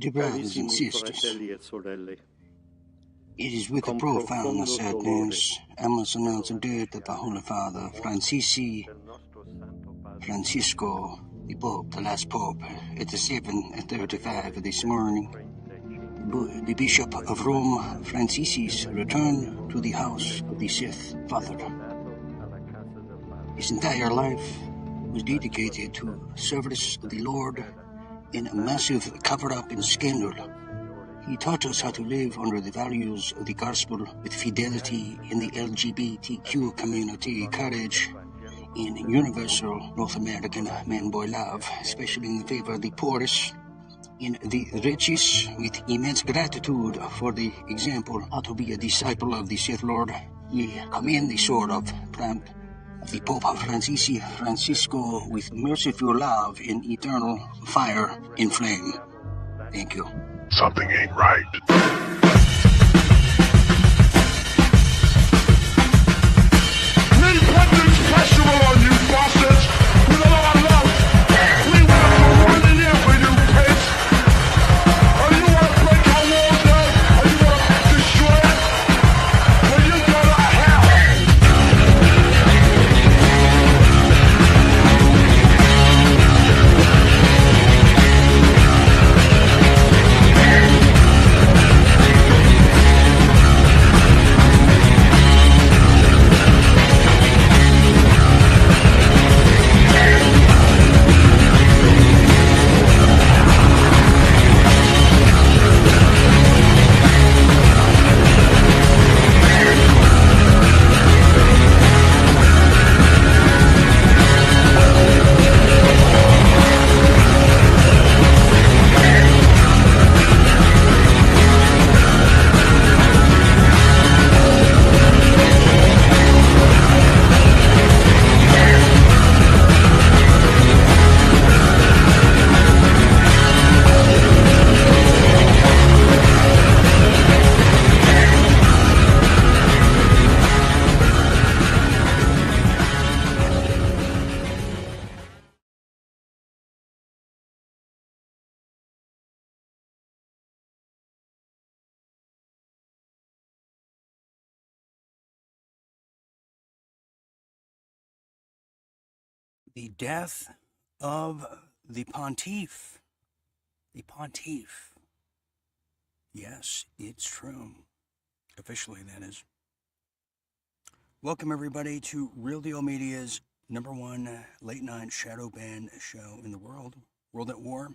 Dear brothers and sisters, it is with a profound sadness I must announce the death of our Holy Father Francisco, the Pope, the last Pope, at 7:35 this morning. The Bishop of Rome, Francis, returned to the house of the Sixth Father. His entire life was dedicated to service of the Lord in a massive cover-up and scandal. He taught us how to live under the values of the gospel with fidelity in the LGBTQ community, courage, and universal North American man-boy love, especially in favor of the poorest and the richest, with immense gratitude for the example how to be a disciple of the Sith Lord. Ye commend the sword of the Pope Francisco with merciful love and eternal fire and flame. Thank you. Something ain't right. We put this festival on you bastards with a lot of love. We want to run in here for you pigs. Or you want to break our walls down, or you want to destroy it. Well, you go to hell. The death of the Pontiff. The Pontiff. Yes, it's true. Officially, that is. Welcome, everybody, to Real Deal Media's #1 late-night shadow ban show in the world, World at War.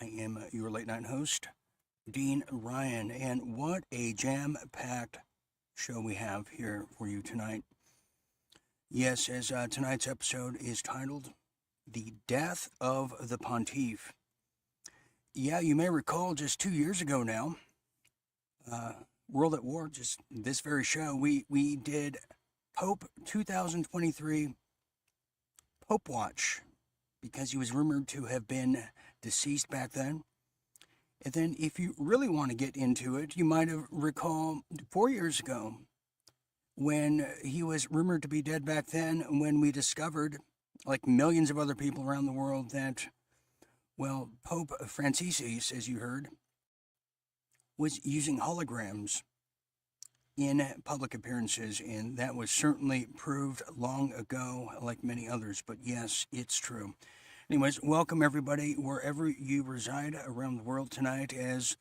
I am your late-night host, Dean Ryan, and what a jam-packed show we have here for you tonight. Yes, as tonight's episode is titled, The Death of the Pontiff. Yeah, you may recall just 2 years ago now, World at War, just this very show, we did Pope 2023 Pope Watch, because he was rumored to have been deceased back then. And then if you really want to get into it, you might have recalled 4 years ago, when he was rumored to be dead back then, when we discovered, like millions of other people around the world, that, well, Pope Francis, as you heard, was using holograms in public appearances, and that was certainly proved long ago, like many others, but yes, it's true. Anyways, welcome everybody, wherever you reside around the world tonight, as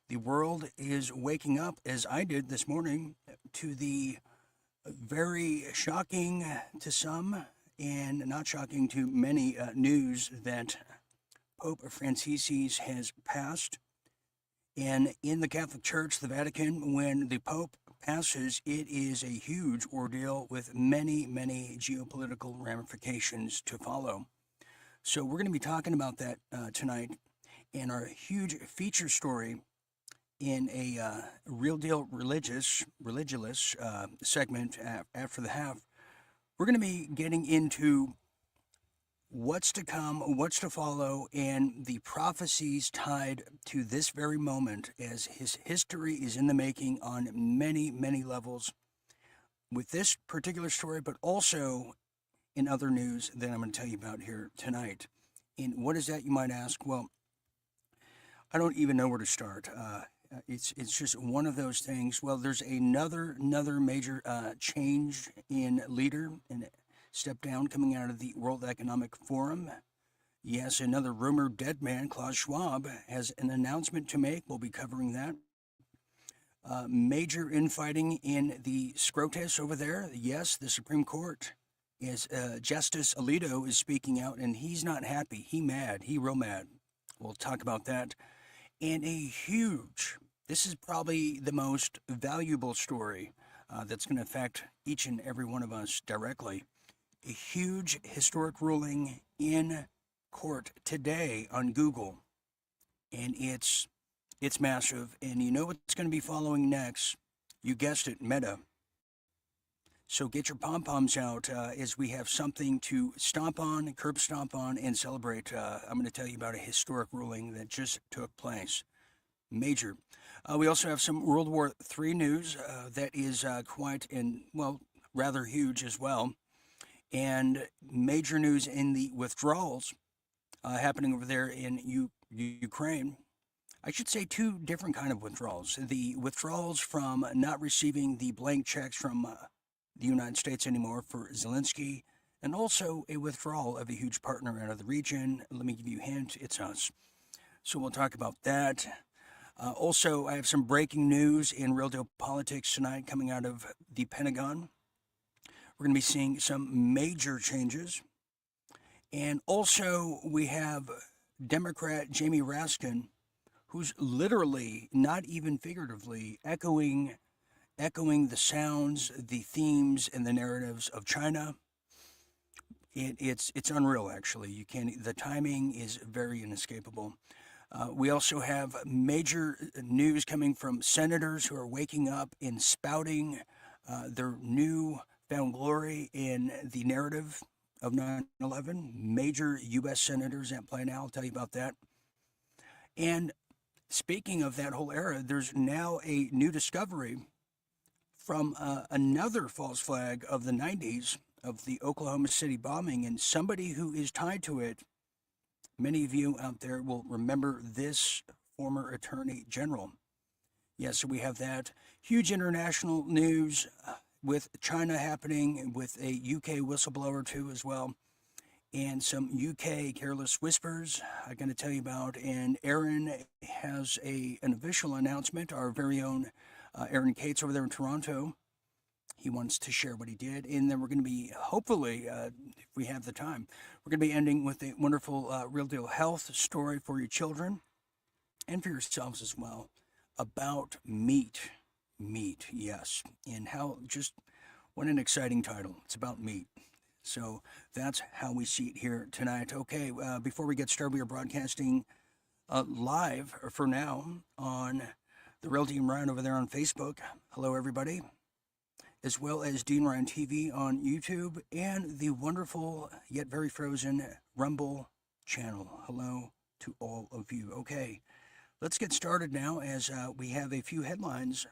the world is waking up, as I did this morning, to the very shocking to some and not shocking to many news that Pope Francis has passed. And in the Catholic Church, the Vatican, when the Pope passes, it is a huge ordeal with many, many geopolitical ramifications to follow. So we're going to be talking about that tonight in our huge feature story in a Real Deal Religious segment after the half. We're going to be getting into what's to come, what's to follow, and the prophecies tied to this very moment, as his history is in the making on many, many levels with this particular story, but also in other news that I'm going to tell you about here tonight. And what is that, you might ask? Well, I don't even know where to start. It's just one of those things. Well, there's another major change in leader and step down coming out of the World Economic Forum. Yes, another rumored dead man, Klaus Schwab, has an announcement to make. We'll be covering that. Major infighting in the SCOTUS over there. Yes, the Supreme Court is Justice Alito is speaking out, and he's not happy. He real mad. We'll talk about that. And this is probably the most valuable story that's going to affect each and every one of us directly. A huge historic ruling in court today on Google, and it's massive. And you know what's going to be following next? You guessed it, Meta. So get your pom-poms out as we have something to curb stomp on, and celebrate. I'm going to tell you about a historic ruling that just took place. Major. We also have some World War III news that is rather huge as well. And major news in the withdrawals happening over there in Ukraine. I should say two different kind of withdrawals. The withdrawals from not receiving the blank checks from the United States anymore for Zelensky, and also a withdrawal of a huge partner out of the region. Let me give you a hint, it's us. So we'll talk about that. Also, I have some breaking news in Real Deal Politics tonight coming out of the Pentagon. We're going to be seeing some major changes. And also, we have Democrat Jamie Raskin, who's literally, not even figuratively, echoing the sounds, the themes, and the narratives of China. It's unreal, actually. The timing is very inescapable. We also have major news coming from senators who are waking up and spouting their new found glory in the narrative of 9/11. Major U.S. senators at play now. I'll tell you about that. And speaking of that whole era, there's now a new discovery from another false flag of the 90s of the Oklahoma City bombing, and somebody who is tied to it. Many of you out there will remember this former attorney general. Yes, so we have that. Huge international news with China happening, with a UK whistleblower too as well, and some UK careless whispers I'm going to tell you about. And Aaron has an official announcement, our very own Aaron Cates over there in Toronto. He wants to share what he did. And then we're going to be, hopefully, if we have the time, we're going to be ending with a wonderful Real Deal Health story for your children and for yourselves as well about meat. Meat, yes. And what an exciting title. It's about meat. So that's how we see it here tonight. Okay, before we get started, we are broadcasting live for now on the Real Dean Ryan over there on Facebook. Hello, everybody. As well as Dean Ryan TV on YouTube and the wonderful yet very frozen Rumble channel. Hello to all of you. Okay, let's get started now as we have a few headlines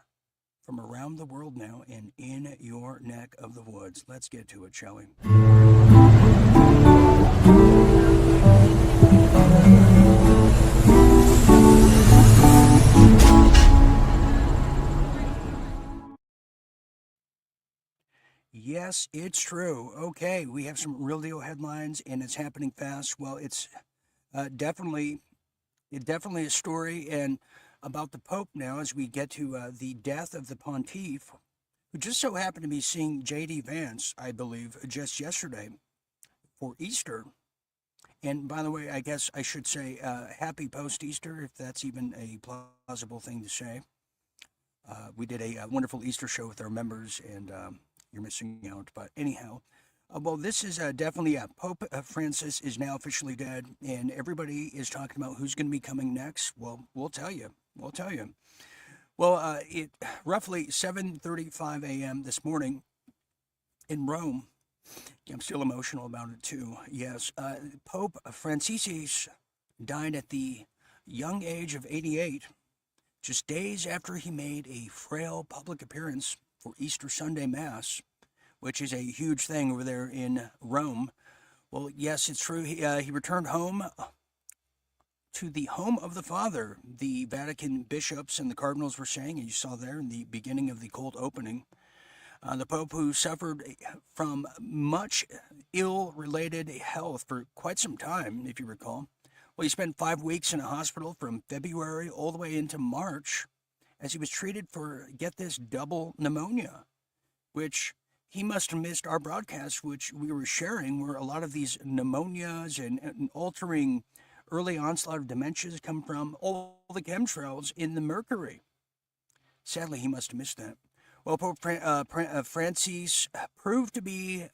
from around the world now and in your neck of the woods. Let's get to it, shall we? Yes, it's true. Okay, we have some Real Deal headlines, and it's happening fast. Well, it's definitely a story and about the Pope now as we get to the death of the Pontiff, who just so happened to be seeing J.D. Vance, I believe, just yesterday for Easter. And by the way, I guess I should say happy post-Easter, if that's even a plausible thing to say. We did a wonderful Easter show with our members, and you're missing out. But anyhow, well, this is definitely Pope Francis is now officially dead, and everybody is talking about who's going to be coming next. Well, we'll tell you. We'll tell you. Well, it roughly 7:35 a.m. this morning in Rome. I'm still emotional about it too. Yes, Pope Francis died at the young age of 88, just days after he made a frail public appearance for Easter Sunday Mass, which is a huge thing over there in Rome. Well, yes, it's true. He returned home to the home of the Father, the Vatican bishops and the cardinals were saying, and you saw there in the beginning of the cold opening. The Pope, who suffered from much ill-related health for quite some time, if you recall. Well, he spent 5 weeks in a hospital from February all the way into March as he was treated for, get this, double pneumonia, which he must have missed our broadcast, which we were sharing, where a lot of these pneumonias and altering early onslaught of dementias come from all the chemtrails in the mercury. Sadly, he must have missed that. Well, Pope Francis proved to be,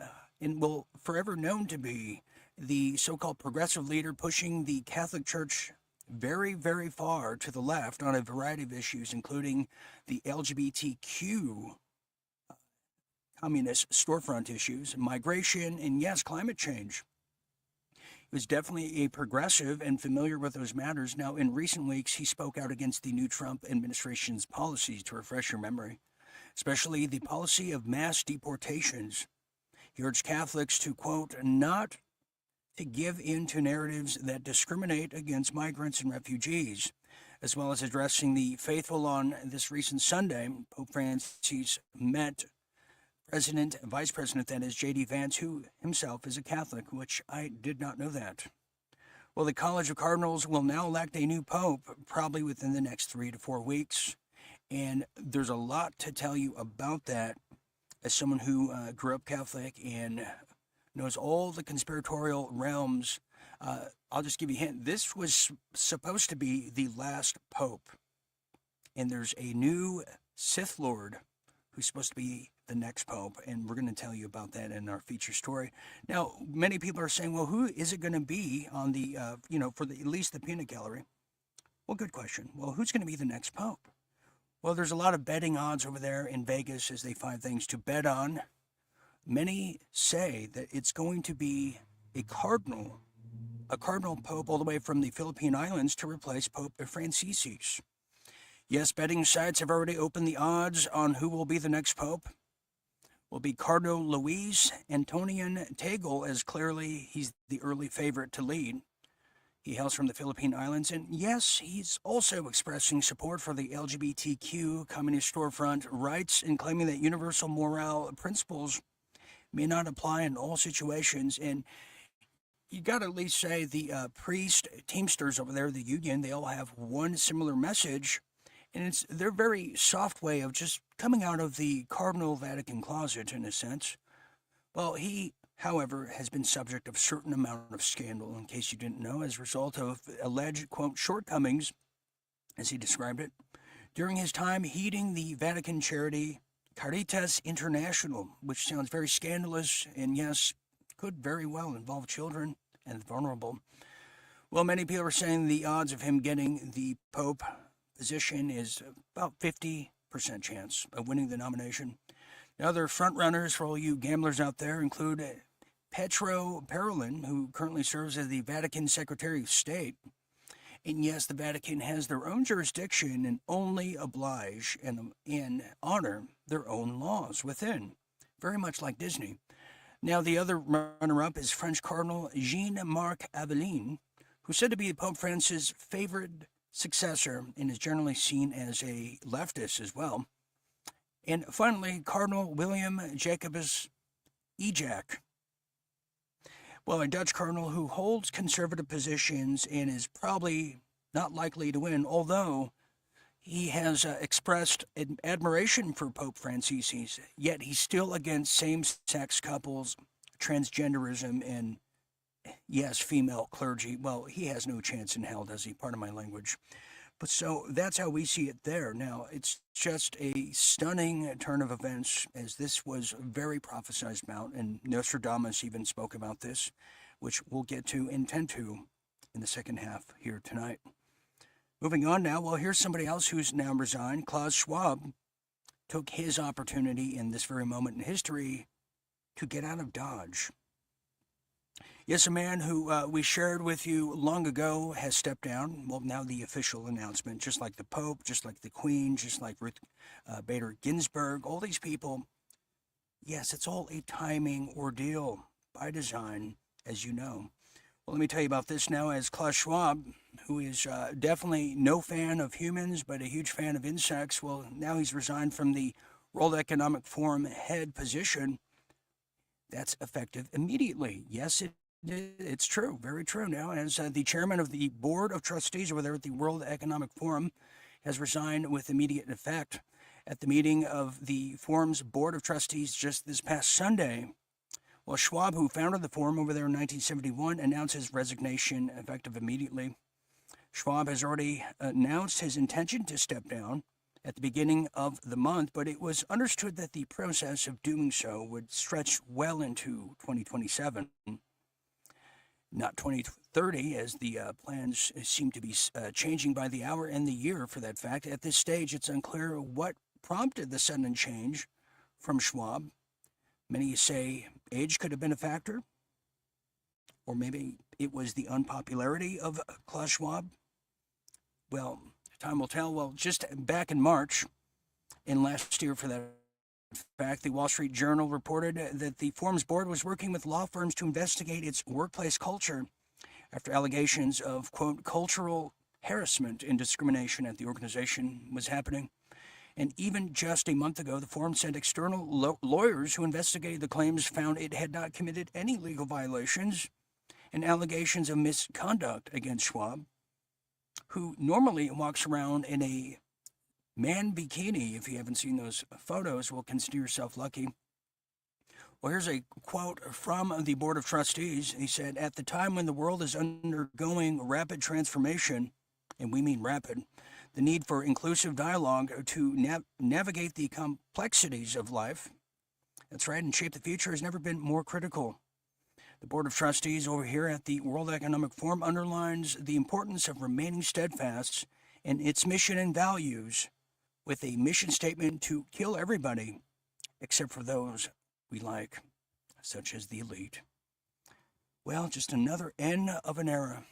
and will forever known to be, the so-called progressive leader pushing the Catholic Church very, very far to the left on a variety of issues, including the LGBTQ communist storefront issues, migration, and yes, climate change. He was definitely a progressive and familiar with those matters. Now, in recent weeks, he spoke out against the new Trump administration's policies, to refresh your memory, especially the policy of mass deportations. He urged Catholics to, quote, not to give in to narratives that discriminate against migrants and refugees, as well as addressing the faithful on this recent Sunday. Pope Francis met Vice President, that is, J.D. Vance, who himself is a Catholic, which I did not know that. Well, the College of Cardinals will now elect a new pope, probably within the next 3 to 4 weeks. And there's a lot to tell you about that as someone who grew up Catholic and knows all the conspiratorial realms. I'll just give you a hint. This was supposed to be the last pope. And there's a new Sith Lord who's supposed to be the next pope, and we're going to tell you about that in our feature story. Now, many people are saying, well, who is it going to be on the, for at least the peanut gallery? Well, good question. Well, who's going to be the next pope? Well, there's a lot of betting odds over there in Vegas as they find things to bet on. Many say that it's going to be a cardinal pope all the way from the Philippine Islands to replace Pope Francis. Yes, betting sites have already opened the odds on who will be the next pope. Will be Cardinal Luis Antonian Tagle, as clearly he's the early favorite to lead. He hails from the Philippine Islands, and yes, he's also expressing support for the LGBTQ communist storefront rights and claiming that universal moral principles may not apply in all situations. And you got to at least say the priest Teamsters over there, the union, they all have one similar message. And it's their very soft way of just coming out of the Cardinal Vatican closet, in a sense. Well, he, however, has been subject of a certain amount of scandal, in case you didn't know, as a result of alleged, quote, shortcomings, as he described it, during his time heeding the Vatican charity Caritas International, which sounds very scandalous and, yes, could very well involve children and the vulnerable. Well, many people are saying the odds of him getting the Pope position is about 50% chance of winning the nomination. The other front runners for all you gamblers out there include Petro Parolin, who currently serves as the Vatican Secretary of State. And yes, the Vatican has their own jurisdiction and only oblige and honor their own laws within, very much like Disney. Now, the other runner-up is French Cardinal Jean-Marc Aveline, who's said to be Pope Francis' favorite successor and is generally seen as a leftist as well. And finally, Cardinal William Jacobus Ejak. Well, a Dutch cardinal who holds conservative positions and is probably not likely to win, although he has expressed admiration for Pope Francis, yet he's still against same-sex couples, transgenderism, and yes, female clergy. Well, he has no chance in hell, does he? Pardon my language. So that's how we see it there. Now, it's just a stunning turn of events, as this was very prophesized about, and Nostradamus even spoke about this, which we'll get to and tend to in the second half here tonight. Moving on now, well, here's somebody else who's now resigned. Klaus Schwab took his opportunity in this very moment in history to get out of Dodge. Yes, a man who we shared with you long ago has stepped down. Well, now the official announcement, just like the Pope, just like the Queen, just like Ruth Bader Ginsburg, all these people. Yes, it's all a timing ordeal by design, as you know. Well, let me tell you about this now, as Klaus Schwab, who is definitely no fan of humans, but a huge fan of insects, well, now he's resigned from the World Economic Forum head position. That's effective immediately. Yes, it's true, very true. Now, as the chairman of the board of trustees over there at the World Economic Forum has resigned with immediate effect at the meeting of the forum's board of trustees just this past Sunday. Well, Schwab, who founded the forum over there in 1971, announced his resignation effective immediately. Schwab has already announced his intention to step down at the beginning of the month, but it was understood that the process of doing so would stretch well into 2027, not 2030, as the plans seem to be changing by the hour and the year for that fact. At this stage, it's unclear what prompted the sudden change from Schwab. Many say age could have been a factor, or maybe it was the unpopularity of Klaus Schwab. Well, time will tell. Well, just back in March, and last year for that fact, the Wall Street Journal reported that the forum's board was working with law firms to investigate its workplace culture after allegations of, quote, cultural harassment and discrimination at the organization was happening. And even just a month ago, the forum sent external lawyers who investigated the claims, found it had not committed any legal violations and allegations of misconduct against Schwab, who normally walks around in a man bikini. If you haven't seen those photos, well, consider yourself lucky. Well, here's a quote from the Board of Trustees. He said, "At the time when the world is undergoing rapid transformation, and we mean rapid, the need for inclusive dialogue to navigate the complexities of life, that's right, and shape the future has never been more critical. The Board of Trustees over here at the World Economic Forum underlines the importance of remaining steadfast in its mission and values, with a mission statement to kill everybody except for those we like, such as the elite." Well, just another end of an era.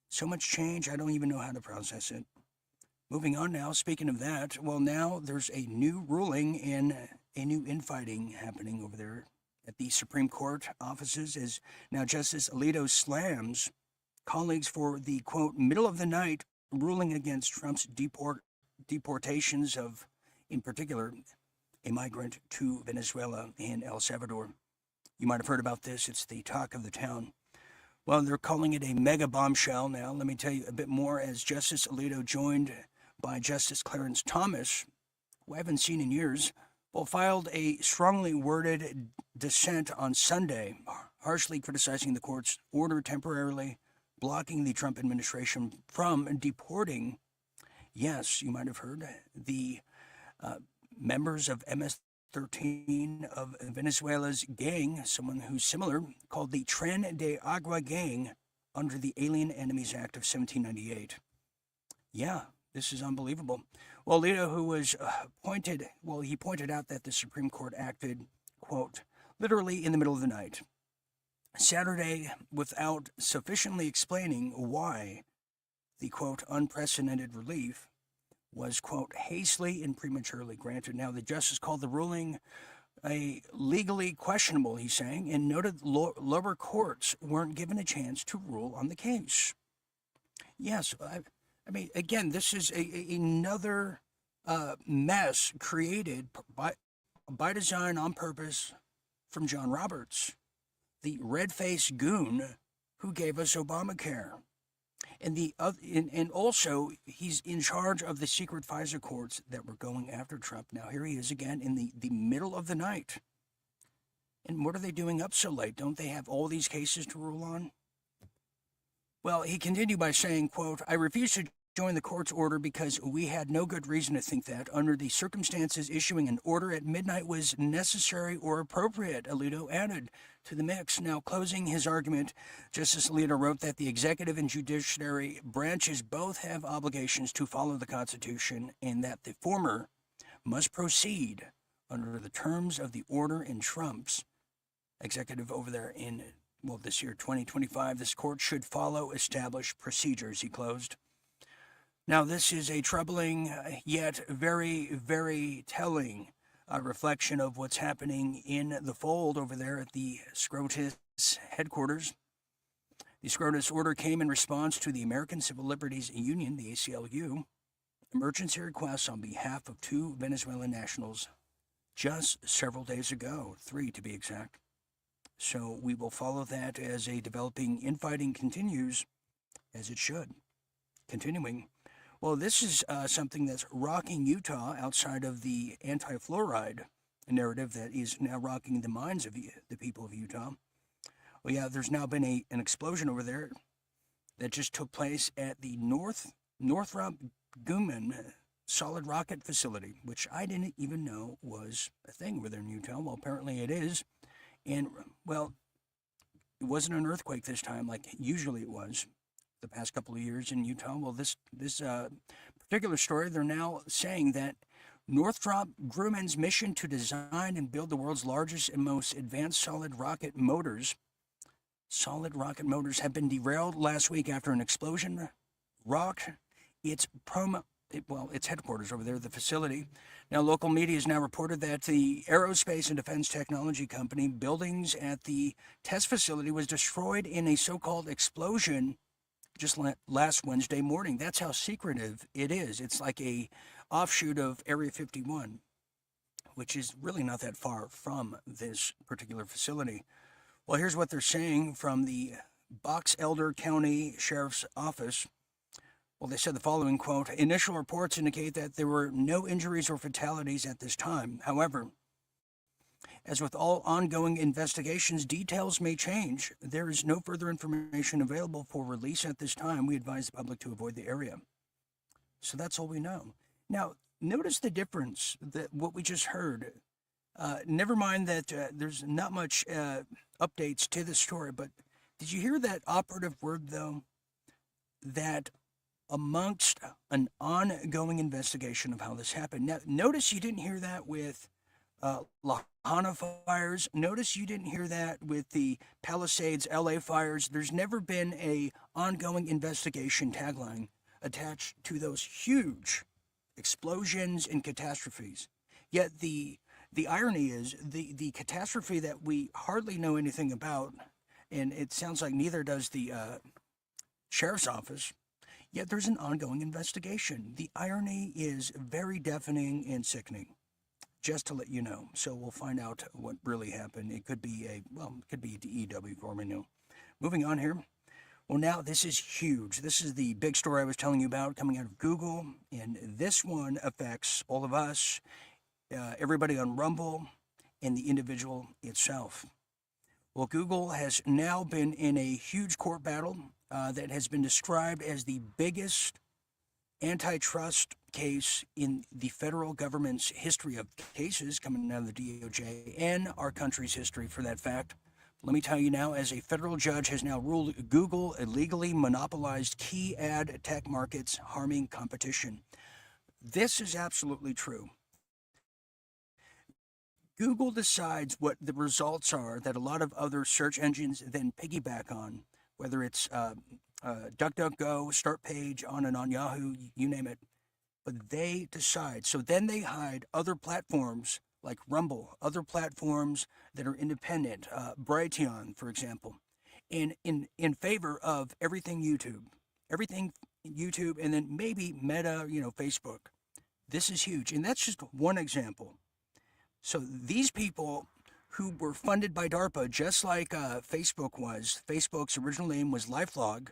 So much change, I don't even know how to process it. Moving on now, speaking of that, well, now there's a new ruling and a new infighting happening over there at the Supreme Court offices, as now Justice Alito slams colleagues for the, quote, middle of the night ruling against Trump's deportations of, in particular, a migrant to Venezuela and El Salvador. You might have heard about this. It's the talk of the town. Well, they're calling it a mega bombshell now. Let me tell you a bit more, as Justice Alito, joined by Justice Clarence Thomas, who I haven't seen in years, well, filed a strongly worded dissent on Sunday, harshly criticizing the court's order temporarily blocking the Trump administration from deporting, yes, you might have heard, the members of MS-13 of Venezuela's gang, someone who's similar, called the Tren de Agua gang, under the Alien Enemies Act of 1798. Yeah, this is unbelievable. Well, Alito, who was he pointed out that the Supreme Court acted, quote, literally in the middle of the night, Saturday, without sufficiently explaining why the, quote, unprecedented relief was, quote, hastily and prematurely granted. Now, the justice called the ruling a legally questionable, he's saying, and noted lower courts weren't given a chance to rule on the case. Yes, I mean, again, this is another mess created by design, on purpose, from John Roberts, the red-faced goon who gave us Obamacare. And also, he's in charge of the secret FISA courts that were going after Trump. Now, here he is again in the middle of the night. And what are they doing up so late? Don't they have all these cases to rule on? Well, he continued by saying, quote, I refuse to join the court's order because we had no good reason to think that, under the circumstances, issuing an order at midnight was necessary or appropriate, Alito added to the mix. Now, closing his argument, Justice Alito wrote that the executive and judiciary branches both have obligations to follow the Constitution, and that the former must proceed under the terms of the order in Trump's executive over there in, well, this year, 2025. This court should follow established procedures, he closed. Now, this is a troubling yet very, very telling reflection of what's happening in the fold over there at the SCOTUS headquarters. The SCOTUS order came in response to the American Civil Liberties Union, the ACLU, emergency requests on behalf of 2 Venezuelan nationals just several days ago, 3 to be exact. So we will follow that as a developing infighting continues, as it should. Continuing. Well, this is something that's rocking Utah outside of the anti-fluoride narrative that is now rocking the minds of the people of Utah. Well, yeah, there's now been an explosion over there that just took place at the Northrop Grumman solid rocket facility, which I didn't even know was a thing over there in Utah. Well, apparently it is. And, well, it wasn't an earthquake this time like usually it was the past couple of years in Utah. Well, this particular story, they're now saying that Northrop Grumman's mission to design and build the world's largest and most advanced solid rocket motors have been derailed last week after an explosion rocked its headquarters over there, the facility. Now, local media has now reported that the aerospace and defense technology company buildings at the test facility was destroyed in a so-called explosion just last Wednesday morning. That's how secretive it is. It's like a offshoot of Area 51, which is really not that far from this particular facility. Well, here's what they're saying from the Box Elder County Sheriff's Office. Well, they said the following, quote, initial reports indicate that there were no injuries or fatalities at this time. However, as with all ongoing investigations, details may change. There is no further information available for release at this time. We advise the public to avoid the area. So that's all we know. Now, notice the difference that what we just heard. Never mind that there's not much updates to the story, but did you hear that operative word, though? That amongst an ongoing investigation of how this happened. Now, notice you didn't hear that with Lahana fires. Notice you didn't hear that with the Palisades LA fires. There's never been a ongoing investigation tagline attached to those huge explosions and catastrophes. Yet the irony is the catastrophe that we hardly know anything about, and it sounds like neither does the sheriff's office, yet there's an ongoing investigation. The irony is very deafening and sickening, just to let you know. So we'll find out what really happened. It could be a DEW for me now. Moving on here. Well, now this is huge. This is the big story I was telling you about coming out of Google, and this one affects all of us, everybody on Rumble, and the individual itself. Well, Google has now been in a huge court battle that has been described as the biggest antitrust case in the federal government's history of cases coming out of the DOJ and our country's history, for that fact. Let me tell you now, as a federal judge has now ruled Google illegally monopolized key ad tech markets, harming competition. This is absolutely true. Google decides what the results are that a lot of other search engines then piggyback on, whether it's DuckDuckGo, StartPage, on and on, Yahoo, you name it. But they decide. So then they hide other platforms like Rumble, other platforms that are independent, Brighteon, for example, in favor of everything YouTube, and then maybe Meta, Facebook. This is huge, and that's just one example. So these people who were funded by DARPA, just like Facebook was. Facebook's original name was LifeLog,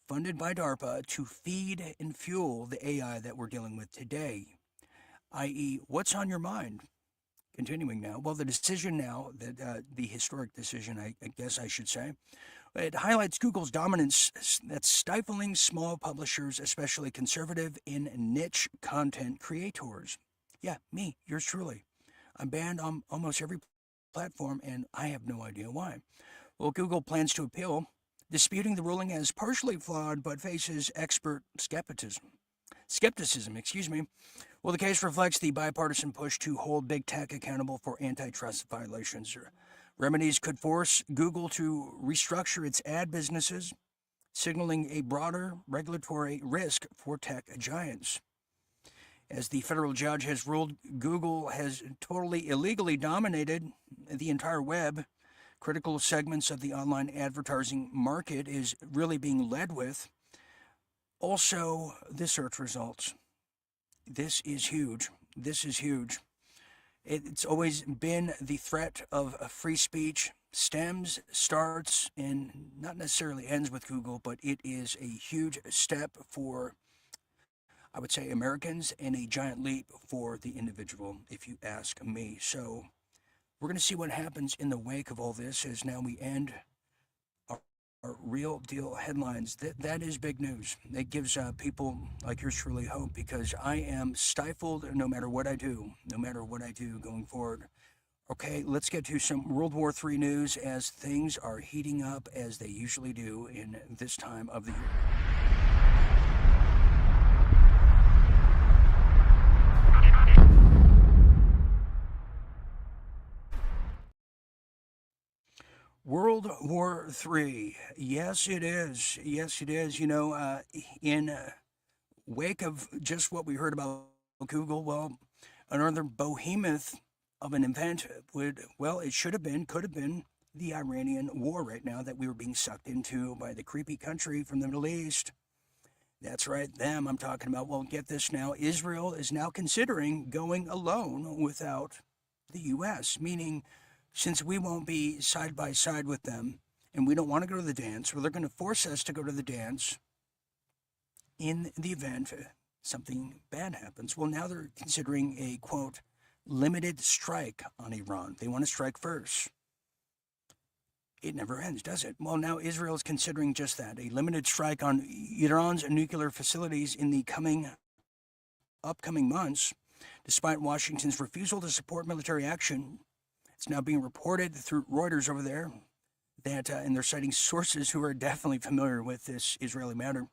funded by DARPA to feed and fuel the AI that we're dealing with today, i.e., what's on your mind? Continuing now, well, the decision now, the historic decision, I guess I should say, It highlights Google's dominance that's stifling small publishers, especially conservative and niche content creators. Yeah, me, yours truly. I'm banned on almost every platform, and I have no idea why. Well, Google plans to appeal, disputing the ruling as partially flawed, but faces expert skepticism, excuse me. Well, the case reflects the bipartisan push to hold big tech accountable for antitrust violations. Remedies could force Google to restructure its ad businesses, signaling a broader regulatory risk for tech giants. As the federal judge has ruled, Google has totally illegally dominated the entire web. Critical segments of the online advertising market is really being led with. Also, the search results. This is huge. This is huge. It's always been the threat of free speech stems, starts, and not necessarily ends with Google, but it is a huge step for, I would say, Americans, and a giant leap for the individual, if you ask me. So we're going to see what happens in the wake of all this as now we end our real deal headlines. That is big news. It gives people like yours truly hope, because I am stifled no matter what I do, going forward. Okay, let's get to some World War III news as things are heating up as they usually do in this time of the year. World War III. Yes, it is. Yes, it is. You know, in wake of just what we heard about Google, well, another behemoth of an event it should have been, could have been the Iranian war right now that we were being sucked into by the creepy country from the Middle East. That's right, them I'm talking about. Well, get this now. Israel is now considering going alone without the U.S., meaning since we won't be side by side with them and we don't want to go to the dance, well, they're going to force us to go to the dance in the event something bad happens. Well, now they're considering a, quote, limited strike on Iran. They want to strike first. It never ends, does it? Well, now Israel is considering just that, a limited strike on Iran's nuclear facilities in the upcoming months, despite Washington's refusal to support military action. It's now being reported through Reuters over there that, and they're citing sources who are definitely familiar with this Israeli matter.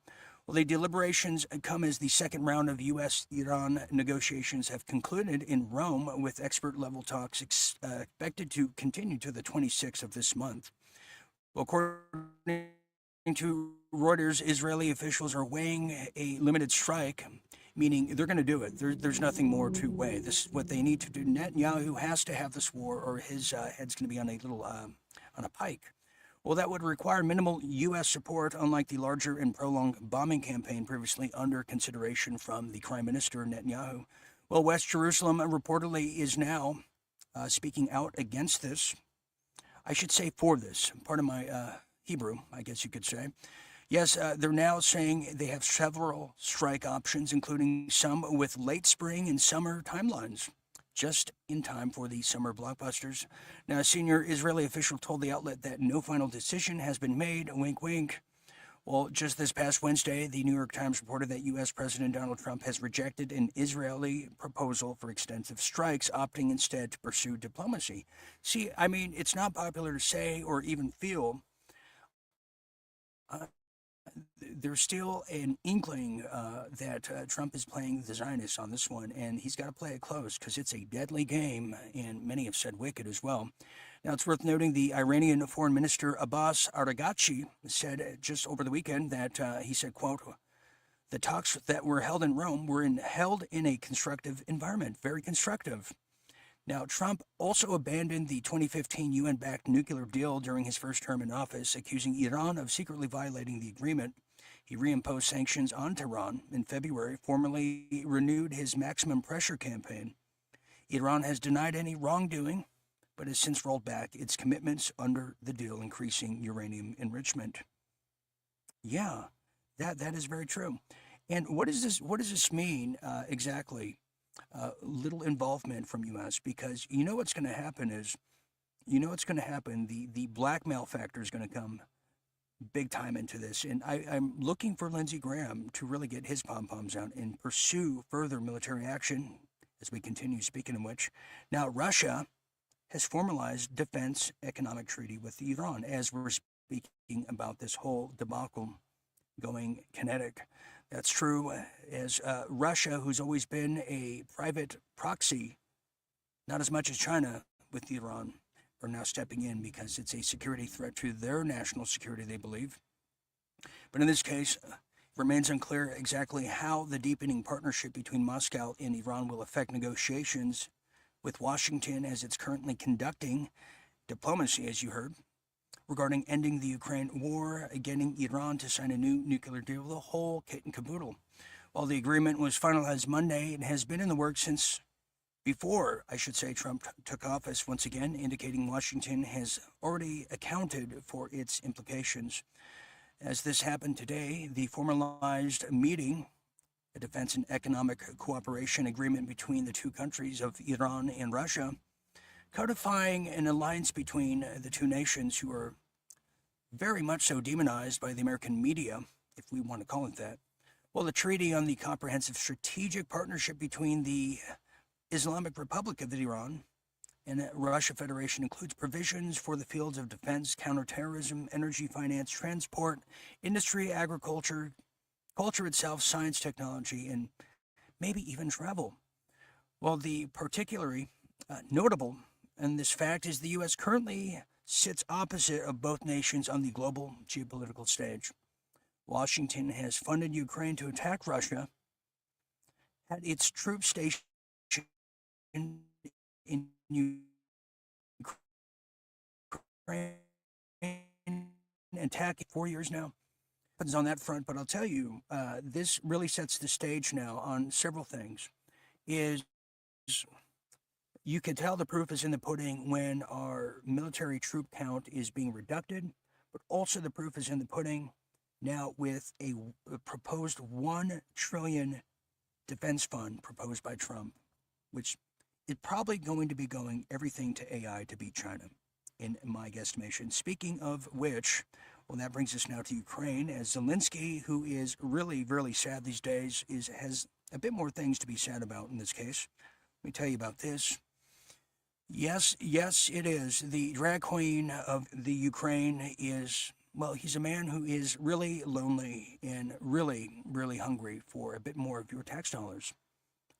Well, the deliberations come as the second round of U.S.-Iran negotiations have concluded in Rome, with expert-level talks expected to continue to the 26th of this month. Well, according to Reuters, Israeli officials are weighing a limited strike, meaning they're going to do it. There's nothing more to weigh. This is what they need to do. Netanyahu has to have this war, or his head's going to be on a pike. Well, that would require minimal U.S. support, unlike the larger and prolonged bombing campaign previously under consideration from the Prime Minister Netanyahu. Well, West Jerusalem reportedly is now speaking out against this. I should say for this, part of my Hebrew, I guess you could say. Yes, they're now saying they have several strike options, including some with late spring and summer timelines, just in time for the summer blockbusters. Now, a senior Israeli official told the outlet that no final decision has been made, wink, wink. Well, just this past Wednesday, the New York Times reported that U.S. President Donald Trump has rejected an Israeli proposal for extensive strikes, opting instead to pursue diplomacy. See, I mean, it's not popular to say or even feel. There's still an inkling that Trump is playing the Zionists on this one, and he's got to play it close because it's a deadly game, and many have said wicked as well. Now, it's worth noting the Iranian Foreign Minister Abbas Araghchi said just over the weekend that he said, quote, the talks that were held in Rome were held in a constructive environment, very constructive. Now, Trump also abandoned the 2015 UN-backed nuclear deal during his first term in office, accusing Iran of secretly violating the agreement. He reimposed sanctions on Tehran in February, formally renewed his maximum pressure campaign. Iran has denied any wrongdoing, but has since rolled back its commitments under the deal, increasing uranium enrichment. Yeah, that is very true. And what does this mean exactly? Little involvement from U.S. because you know what's going to happen is, the blackmail factor is going to come big time into this. And I'm looking for Lindsey Graham to really get his pom-poms out and pursue further military action as we continue. Speaking of which, now Russia has formalized defense economic treaty with Iran as we're speaking about this whole debacle going kinetic. That's true as Russia, who's always been a private proxy, not as much as China with Iran, are now stepping in because it's a security threat to their national security, they believe. But in this case, it remains unclear exactly how the deepening partnership between Moscow and Iran will affect negotiations with Washington as it's currently conducting diplomacy, as you heard, regarding ending the Ukraine war, getting Iran to sign a new nuclear deal, the whole kit and caboodle. While the agreement was finalized Monday, it has been in the works since before, I should say, Trump took office, once again, indicating Washington has already accounted for its implications. As this happened today, the formalized meeting, a defense and economic cooperation agreement between the two countries of Iran and Russia, codifying an alliance between the two nations who are very much so demonized by the American media, if we want to call it that. Well, the treaty on the comprehensive strategic partnership between the Islamic Republic of Iran and the Russia Federation includes provisions for the fields of defense, counterterrorism, energy, finance, transport, industry, agriculture, culture itself, science, technology, and maybe even travel. Well, the particularly notable in this fact is the U.S. currently sits opposite of both nations on the global geopolitical stage. Washington has funded Ukraine to attack Russia, had its troops stationed in Ukraine, attacking 4 years now. Happens on that front, but I'll tell you, this really sets the stage now on several things. Is you can tell the proof is in the pudding when our military troop count is being reducted, but also the proof is in the pudding now with a proposed $1 trillion defense fund proposed by Trump, which is probably going to be going everything to AI to beat China, in my guesstimation. Speaking of which, well, that brings us now to Ukraine, as Zelensky, who is really, really sad these days, has a bit more things to be sad about in this case. Let me tell you about this. Yes, it is. The drag queen of the Ukraine is, well, he's a man who is really lonely and really, really hungry for a bit more of your tax dollars.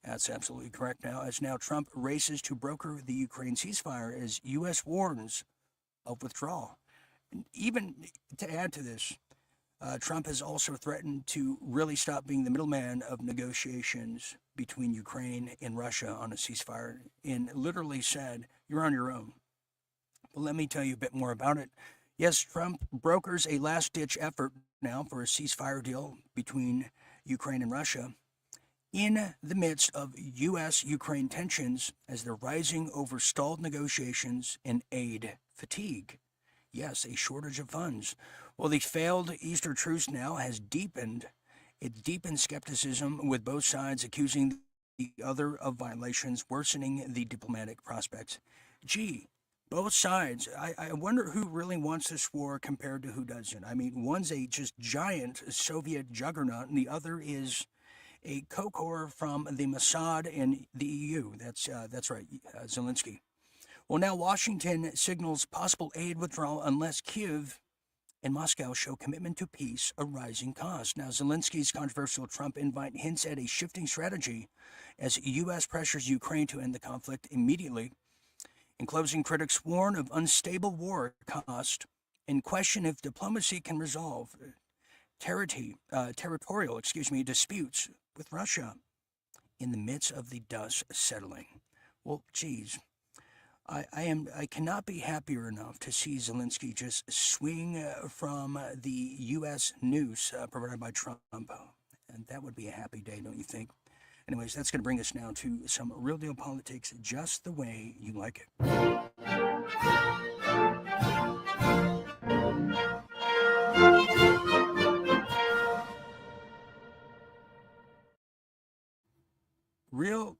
That's absolutely correct now, as now Trump races to broker the Ukraine ceasefire as U.S. warns of withdrawal. And even to add to this, Trump has also threatened to really stop being the middleman of negotiations between Ukraine and Russia on a ceasefire, and literally said, you're on your own. But let me tell you a bit more about it. Yes, Trump brokers a last-ditch effort now for a ceasefire deal between Ukraine and Russia in the midst of U.S.-Ukraine tensions as they're rising over stalled negotiations and aid fatigue. Yes, a shortage of funds. Well, the failed Easter truce now has deepened. It deepened skepticism, with both sides accusing the other of violations, worsening the diplomatic prospects. Gee, both sides. I wonder who really wants this war compared to who doesn't. I mean, one's a just giant Soviet juggernaut, and the other is a Kokor from the Mossad and the EU. That's right, Zelensky. Well, now Washington signals possible aid withdrawal unless Kyiv and Moscow show commitment to peace, a rising cost. Now, Zelensky's controversial Trump invite hints at a shifting strategy as U.S. pressures Ukraine to end the conflict immediately. In closing, critics warn of unstable war cost and question if diplomacy can resolve territorial disputes with Russia in the midst of the dust settling. Well, geez, I cannot be happier enough to see Zelensky just swing from the U.S. noose provided by Trump, and that would be a happy day, don't you think? Anyways, that's going to bring us now to some real deal politics, just the way you like it. Real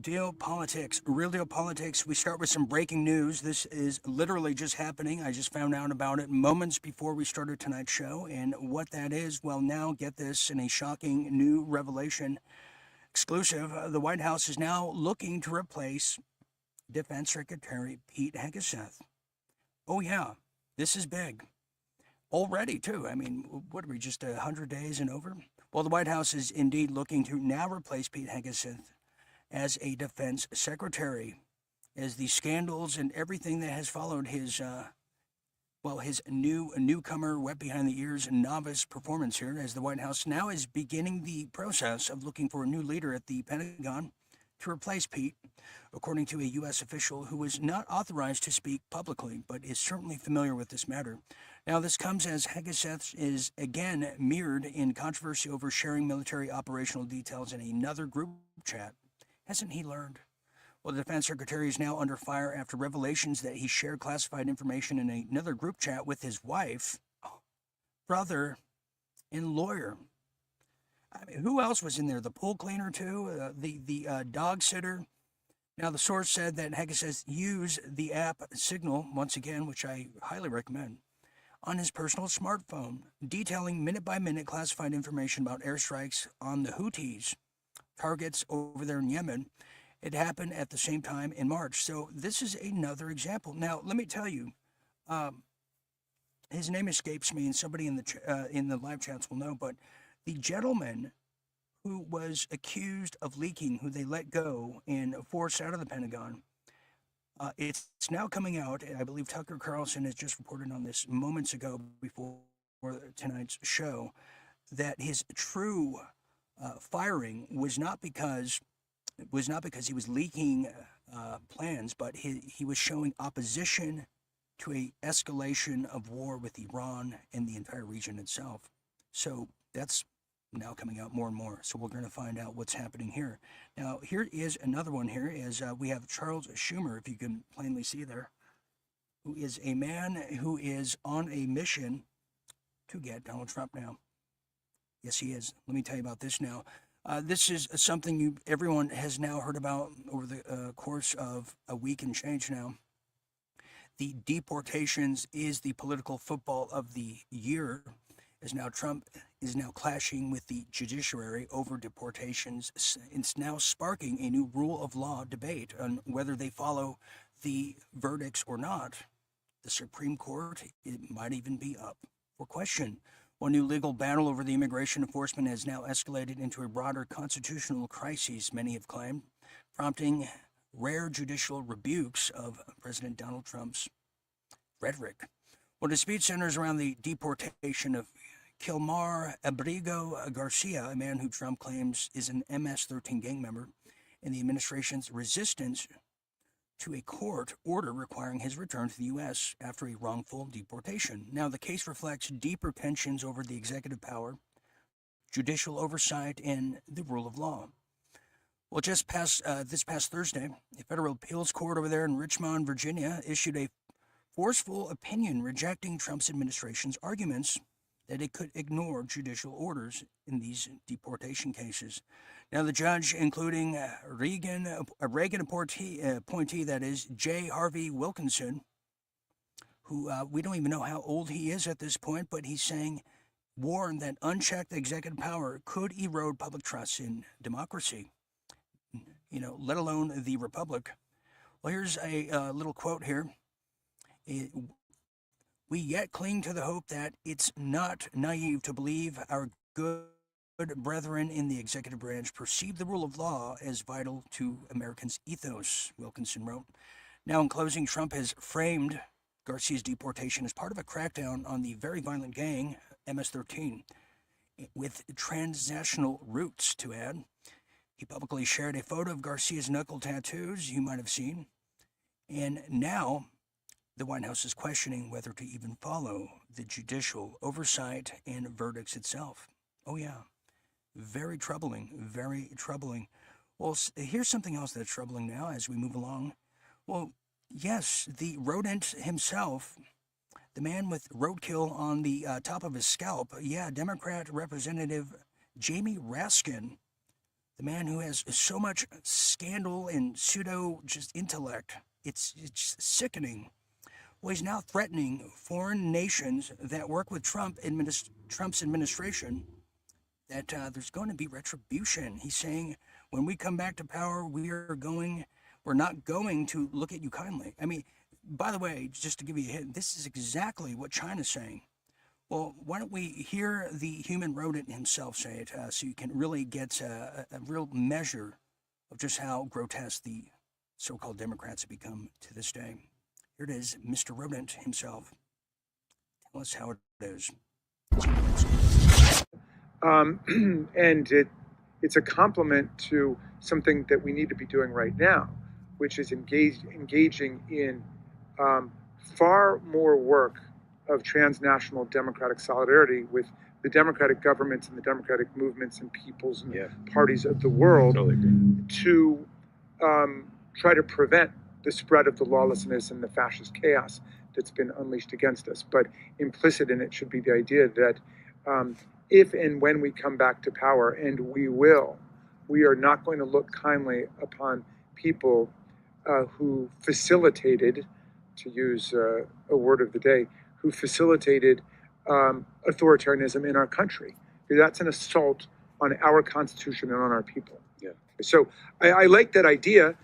deal politics, real deal politics. We start with some breaking news. This is literally just happening. I just found out about it moments before we started tonight's show. And what that is, well, now get this, in a shocking new revelation exclusive, the White House is now looking to replace Defense Secretary Pete Hegseth. Oh, yeah, this is big. Already, too. I mean, what are we, just 100 days and over? Well, the White House is indeed looking to now replace Pete Hegseth as a defense secretary, as the scandals and everything that has followed his newcomer, wet behind the ears, novice performance here, as the White House now is beginning the process of looking for a new leader at the Pentagon to replace Pete, according to a U.S. official who was not authorized to speak publicly, but is certainly familiar with this matter. Now, this comes as Hegseth is again mirrored in controversy over sharing military operational details in another group chat. Hasn't he learned? Well, the defense secretary is now under fire after revelations that he shared classified information in another group chat with his wife, brother, and lawyer. I mean, who else was in there? The pool cleaner, too? The dog sitter? Now, the source said that Hegseth used the app Signal, once again, which I highly recommend, on his personal smartphone, detailing minute-by-minute classified information about airstrikes on the Houthis, targets over there in Yemen. It happened at the same time in March. So this is another example. Now, let me tell you, his name escapes me, and somebody in the live chats will know, but the gentleman who was accused of leaking, who they let go and forced out of the Pentagon, it's now coming out. I believe Tucker Carlson has just reported on this moments ago before tonight's show, that his true firing was not because he was leaking plans, but he was showing opposition to a escalation of war with Iran and the entire region itself. So that's now coming out more and more. So we're going to find out what's happening here. Now, here is another one here, is we have Charles Schumer, if you can plainly see there, who is a man who is on a mission to get Donald Trump now. Yes, he is. Let me tell you about this now. This is something everyone has now heard about over the course of a week and change now. The deportations is the political football of the year, as now Trump is now clashing with the judiciary over deportations. It's now sparking a new rule of law debate on whether they follow the verdicts or not. The Supreme Court, it might even be up for question. One new legal battle over the immigration enforcement has now escalated into a broader constitutional crisis, many have claimed, prompting rare judicial rebukes of President Donald Trump's rhetoric. Well, dispute centers around the deportation of Kilmar Abrigo Garcia, a man who Trump claims is an MS-13 gang member, and the administration's resistance to a court order requiring his return to the U.S. after a wrongful deportation. Now, the case reflects deeper tensions over the executive power, judicial oversight, and the rule of law. Well, this past Thursday, a federal appeals court over there in Richmond, Virginia, issued a forceful opinion rejecting Trump's administration's arguments that it could ignore judicial orders in these deportation cases. Now, the judge, including Reagan appointee, that is, J. Harvey Wilkinson, who we don't even know how old he is at this point, but he's saying, warned that unchecked executive power could erode public trust in democracy, let alone the republic. Well, here's a little quote here. We yet cling to the hope that it's not naive to believe our good brethren in the executive branch perceive the rule of law as vital to Americans' ethos, Wilkinson wrote. Now, in closing, Trump has framed Garcia's deportation as part of a crackdown on the very violent gang, MS-13, with transnational roots, to add. He publicly shared a photo of Garcia's knuckle tattoos, you might have seen, and now the White House is questioning whether to even follow the judicial oversight and verdicts itself. Oh, yeah. Very troubling, very troubling. Well, here's something else that's troubling now as we move along. Well, yes, the rodent himself, the man with roadkill on the top of his scalp, Democrat Representative Jamie Raskin, The man who has so much scandal and pseudo just intellect. It's sickening. Well, he's now threatening foreign nations that work with Trump's administration that there's going to be retribution. He's saying, when we come back to power, we're not going to look at you kindly. I mean, by the way, just to give you a hint, this is exactly what China's saying. Well, why don't we hear the human rodent himself say it so you can really get a real measure of just how grotesque the so-called Democrats have become to this day. Here it is, Mr. Rodent himself. Tell us how it is. And it's a complement to something that we need to be doing right now, which is engaging in far more work of transnational democratic solidarity with the democratic governments and the democratic movements and peoples and parties of the world to try to prevent the spread of the lawlessness and the fascist chaos that's been unleashed against us. But implicit in it should be the idea that if and when we come back to power, and we will, we are not going to look kindly upon people who facilitated, to use a word of the day, who facilitated authoritarianism in our country. That's an assault on our Constitution and on our people. Yeah. So I like that idea.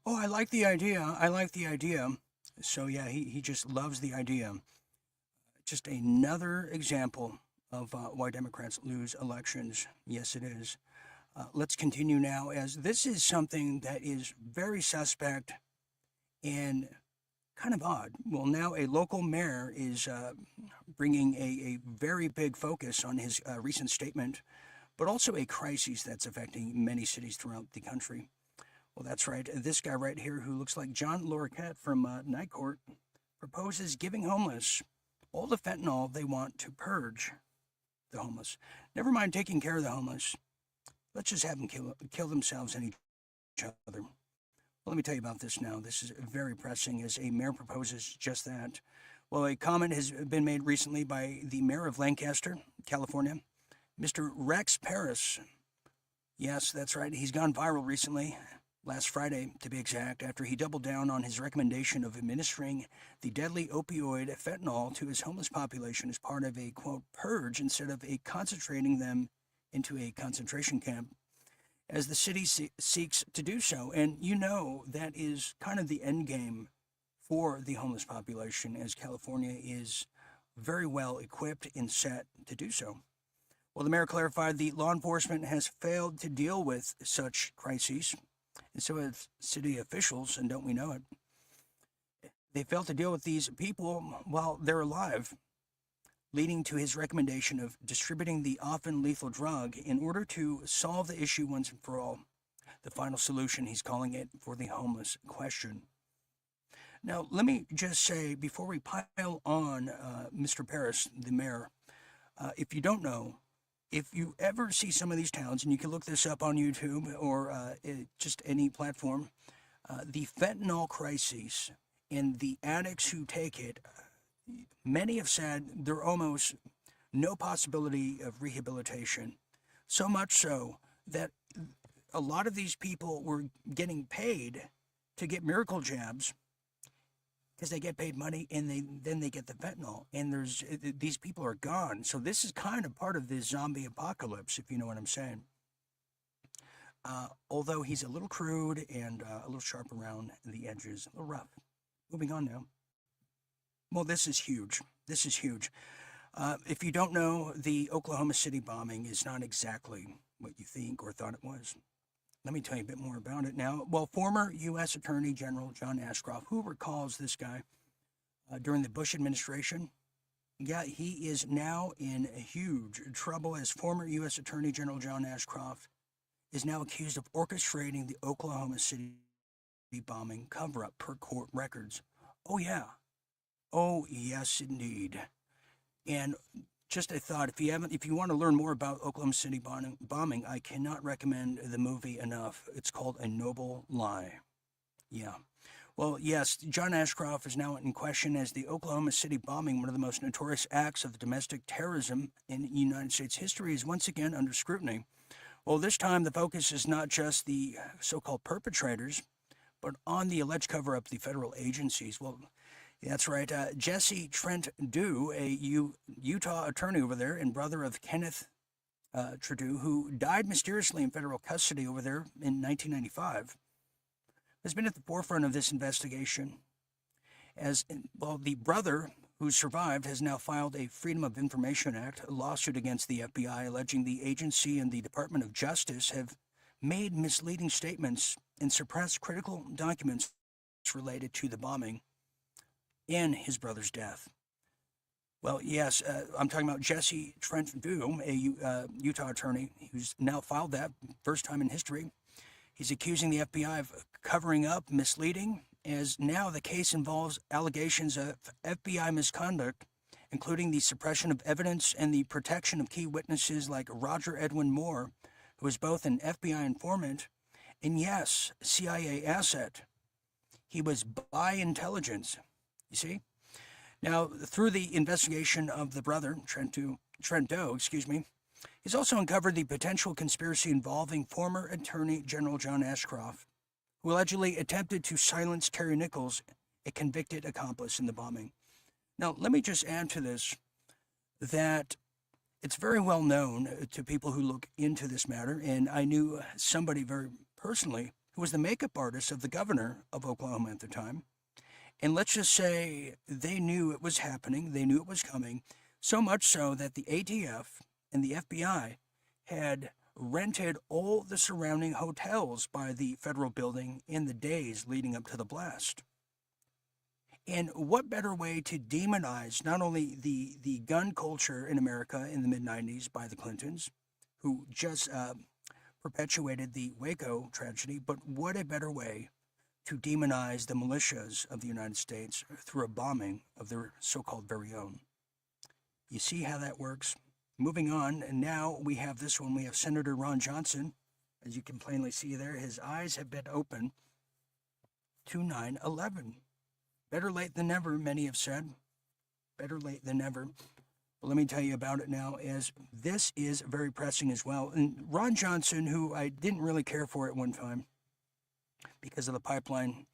Oh, I like the idea. So yeah, he just loves the idea. Just another example of why Democrats lose elections. Yes, it is. Let's continue now, as this is something that is very suspect and kind of odd. Well, now a local mayor is bringing a very big focus on his recent statement, but also a crisis that's affecting many cities throughout the country. Well, that's right. This guy right here, who looks like John Lorquette from Night Court, proposes giving homeless all the fentanyl they want to purge the homeless. Never mind taking care of the homeless. Let's just have them kill themselves and each other. Well, let me tell you about this now. This is very pressing as a mayor proposes just that. Well, a comment has been made recently by the mayor of Lancaster, California, Mr. Rex Paris. Yes, that's right. He's gone viral recently, last Friday to be exact, after he doubled down on his recommendation of administering the deadly opioid fentanyl to his homeless population as part of a, quote, purge instead of concentrating them into a concentration camp, as the city seeks to do so. And you know that is kind of the end game for the homeless population, as California is very well equipped and set to do so. Well, the mayor clarified the law enforcement has failed to deal with such crises, and so have city officials, and don't we know it? They failed to deal with these people while they're alive, leading to his recommendation of distributing the often lethal drug in order to solve the issue once and for all. The final solution, he's calling it, for the homeless question. Now, let me just say, before we pile on Mr. Paris, the mayor, if you don't know, if you ever see some of these towns, and you can look this up on YouTube or just any platform, the fentanyl crises and the addicts who take it, many have said there almost no possibility of rehabilitation. So much so that a lot of these people were getting paid to get miracle jabs because they get paid money and then they get the fentanyl, and these people are gone. So this is kind of part of this zombie apocalypse, if you know what I'm saying. Although he's a little crude and a little sharp around the edges, a little rough. Moving on now. Well, this is huge. If you don't know, the Oklahoma City bombing is not exactly what you think or thought it was. Let me tell you a bit more about it now. Well, former U.S. Attorney General John Ashcroft, who recalls this guy during the Bush administration? Yeah, he is now in huge trouble, as former U.S. Attorney General John Ashcroft is now accused of orchestrating the Oklahoma City bombing cover-up per court records. Oh, yeah. Oh, yes, indeed. And just a thought, if you want to learn more about Oklahoma City bombing, I cannot recommend the movie enough. It's called A Noble Lie. Yeah. Well, yes, John Ashcroft is now in question as the Oklahoma City bombing, one of the most notorious acts of domestic terrorism in United States history, is once again under scrutiny. Well, this time the focus is not just the so-called perpetrators, but on the alleged cover-up of the federal agencies. Well, that's right. Jesse Trent Dew, a Utah attorney over there and brother of Kenneth Trudeau, who died mysteriously in federal custody over there in 1995, has been at the forefront of this investigation. Well, the brother who survived has now filed a Freedom of Information Act lawsuit against the FBI, alleging the agency and the Department of Justice have made misleading statements and suppressed critical documents related to the bombing and his brother's death. Well, yes, I'm talking about Jesse Trent Dew, a Utah attorney who's now filed that first time in history. He's accusing the FBI of covering up, misleading, as now the case involves allegations of FBI misconduct, including the suppression of evidence and the protection of key witnesses like Roger Edwin Moore, who is both an FBI informant and, yes, CIA asset. He was by intelligence, you see? Now, through the investigation of the brother, Trent Dew, he's also uncovered the potential conspiracy involving former Attorney General John Ashcroft, who allegedly attempted to silence Terry Nichols, a convicted accomplice in the bombing. Now, let me just add to this that it's very well known to people who look into this matter, and I knew somebody very personally who was the makeup artist of the governor of Oklahoma at the time. And let's just say they knew it was happening, they knew it was coming, so much so that the ATF and the FBI had rented all the surrounding hotels by the federal building in the days leading up to the blast. And what better way to demonize not only the gun culture in America in the mid-90s by the Clintons, who just perpetuated the Waco tragedy, but what a better way to demonize the militias of the United States through a bombing of their so-called very own. You see how that works? Moving on, and now we have this one. We have Senator Ron Johnson. As you can plainly see there, his eyes have been open to 9/11. Better late than never, many have said. Better late than never. But let me tell you about it now, as this is very pressing as well. And Ron Johnson, who I didn't really care for at one time because of the pipeline,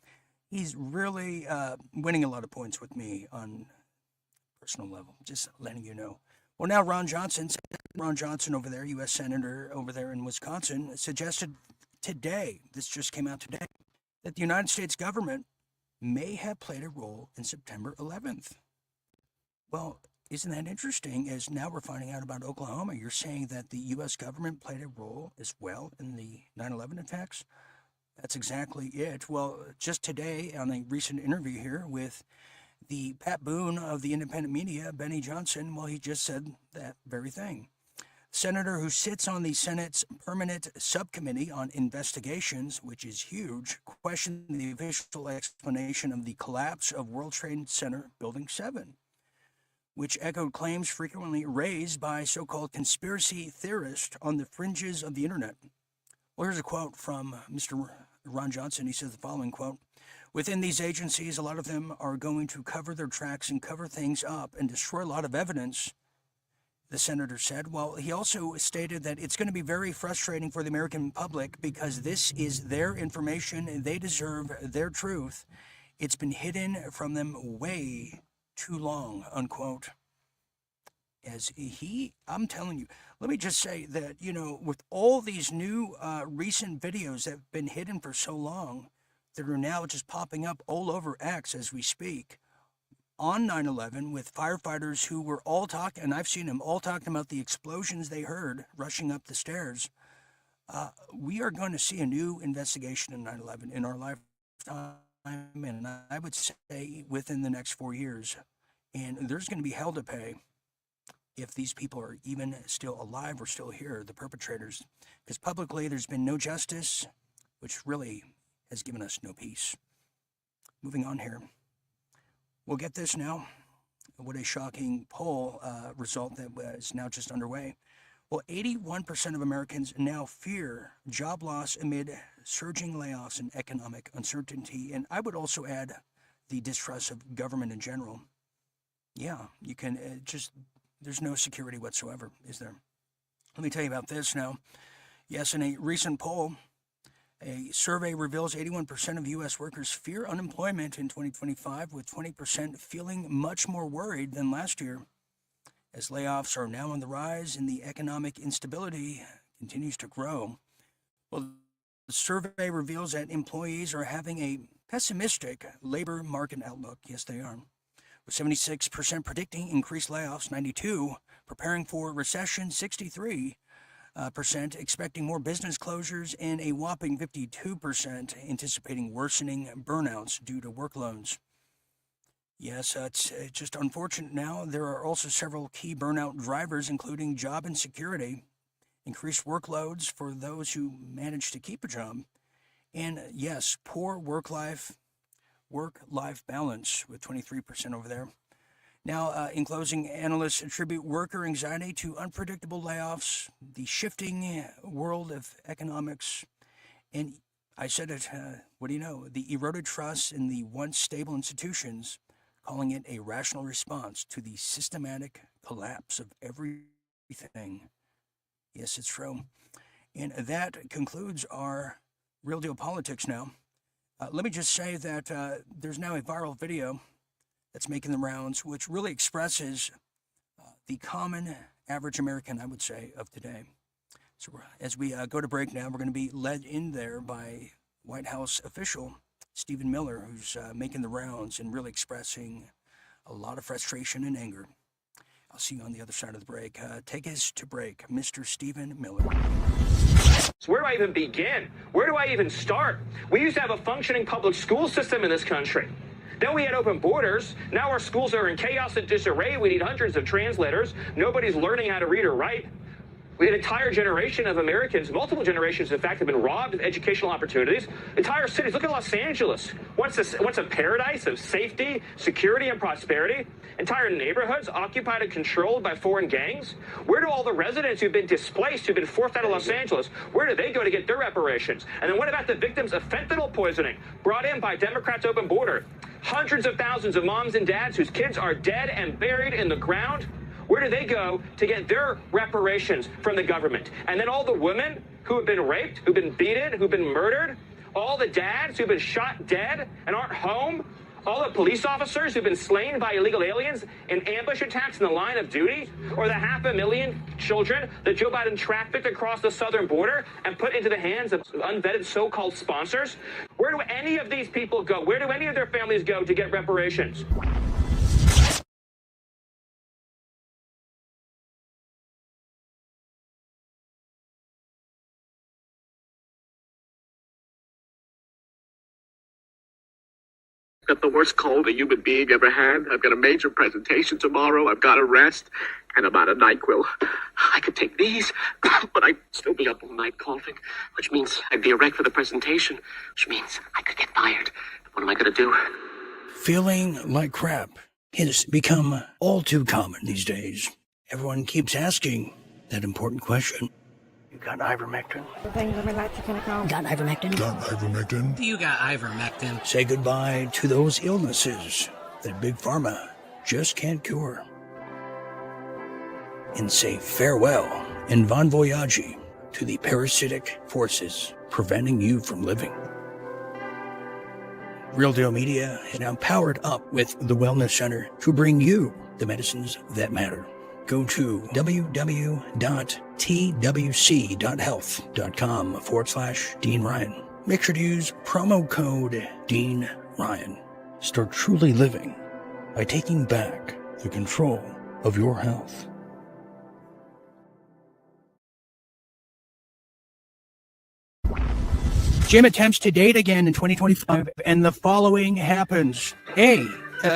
he's really winning a lot of points with me on a personal level, just letting you know. Well, now Ron Johnson over there, U.S. Senator over there in Wisconsin, suggested today, this just came out today, that the United States government may have played a role in September 11th. Well, isn't that interesting? As now we're finding out about Oklahoma, you're saying that the U.S. government played a role as well in the 9/11 attacks? That's exactly it. Well, just today on a recent interview here with the Pat Boone of the independent media, Benny Johnson, well, he just said that very thing. Senator who sits on the Senate's Permanent Subcommittee on Investigations, which is huge, questioned the official explanation of the collapse of World Trade Center Building 7, which echoed claims frequently raised by so-called conspiracy theorists on the fringes of the internet. Well, here's a quote from Mr. Ron Johnson. He says the following, quote, "Within these agencies, a lot of them are going to cover their tracks and cover things up and destroy a lot of evidence," the senator said. Well, he also stated that it's going to be very frustrating for the American public because this is their information and they deserve their truth. It's been hidden from them way too long, unquote. I'm telling you, let me just say that, with all these new recent videos that have been hidden for so long, that are now just popping up all over X as we speak, on 9/11 with firefighters who were all talking, and I've seen them all talking about the explosions they heard rushing up the stairs. We are going to see a new investigation in 9/11 in our lifetime, and I would say within the next 4 years. And there's going to be hell to pay if these people are even still alive or still here, the perpetrators. Because publicly there's been no justice, which really has given us no peace. Moving on here. We'll get this now. What a shocking poll result that was now just underway. Well, 81% of Americans now fear job loss amid surging layoffs and economic uncertainty. And I would also add the distrust of government in general. Yeah, you can there's no security whatsoever, is there? Let me tell you about this now. Yes, in a recent poll, a survey reveals 81% of U.S. workers fear unemployment in 2025, with 20% feeling much more worried than last year. As layoffs are now on the rise and the economic instability continues to grow, well, the survey reveals that employees are having a pessimistic labor market outlook. Yes, they are. With 76% predicting increased layoffs, 92% preparing for recession, 63% expecting more business closures, and a whopping 52% anticipating worsening burnouts due to workloads. Yes, it's just unfortunate now. There are also several key burnout drivers, including job insecurity, increased workloads for those who manage to keep a job, and yes, poor work-life balance with 23% over there. Now, in closing, analysts attribute worker anxiety to unpredictable layoffs, the shifting world of economics, and I said it, what do you know, the eroded trust in the once stable institutions, calling it a rational response to the systematic collapse of everything. Yes, it's true. And that concludes our Real Deal Politics now. Let me just say that there's now a viral video that's making the rounds, which really expresses the common average American, I would say, of today. So as we go to break now, we're going to be led in there by White House official Stephen Miller, who's making the rounds and really expressing a lot of frustration and anger. I'll see you on the other side of the break. Take us to break, Mr. Stephen Miller. So where do I even begin? Where do I even start? We used to have a functioning public school system in this country. Then we had open borders. Now our schools are in chaos and disarray. We need hundreds of translators. Nobody's learning how to read or write. We had an entire generation of Americans, multiple generations, in fact, have been robbed of educational opportunities. Entire cities. Look at Los Angeles. Once a paradise of safety, security, and prosperity. Entire neighborhoods occupied and controlled by foreign gangs. Where do all the residents who've been displaced, who've been forced out of Los Angeles, where do they go to get their reparations? And then what about the victims of fentanyl poisoning brought in by Democrats' open border? Hundreds of thousands of moms and dads whose kids are dead and buried in the ground. Where do they go to get their reparations from the government? And then all the women who have been raped, who've been beaten, who've been murdered, all the dads who've been shot dead and aren't home, all the police officers who've been slain by illegal aliens in ambush attacks in the line of duty, or the 500,000 children that Joe Biden trafficked across the southern border and put into the hands of unvetted so-called sponsors. Where do any of these people go? Where do any of their families go to get reparations? I've got the worst cold a human being ever had. I've got a major presentation tomorrow. I've got to rest. And I'm out of NyQuil. I could take these, but I'd still be up all night coughing, which means I'd be a wreck for the presentation, which means I could get fired. What am I going to do? Feeling like crap. It has become all too common these days. Everyone keeps asking that important question. You got Ivermectin? Got Ivermectin? Got Ivermectin? You got Ivermectin. Say goodbye to those illnesses that Big Pharma just can't cure. And say farewell and bon voyage to the parasitic forces preventing you from living. Real Deal Media is now powered up with the Wellness Center to bring you the medicines that matter. Go to www.twc.health.com/Dean Ryan. Make sure to use promo code Dean Ryan. Start truly living by taking back the control of your health. Jim attempts to date again in 2025, and the following happens. A.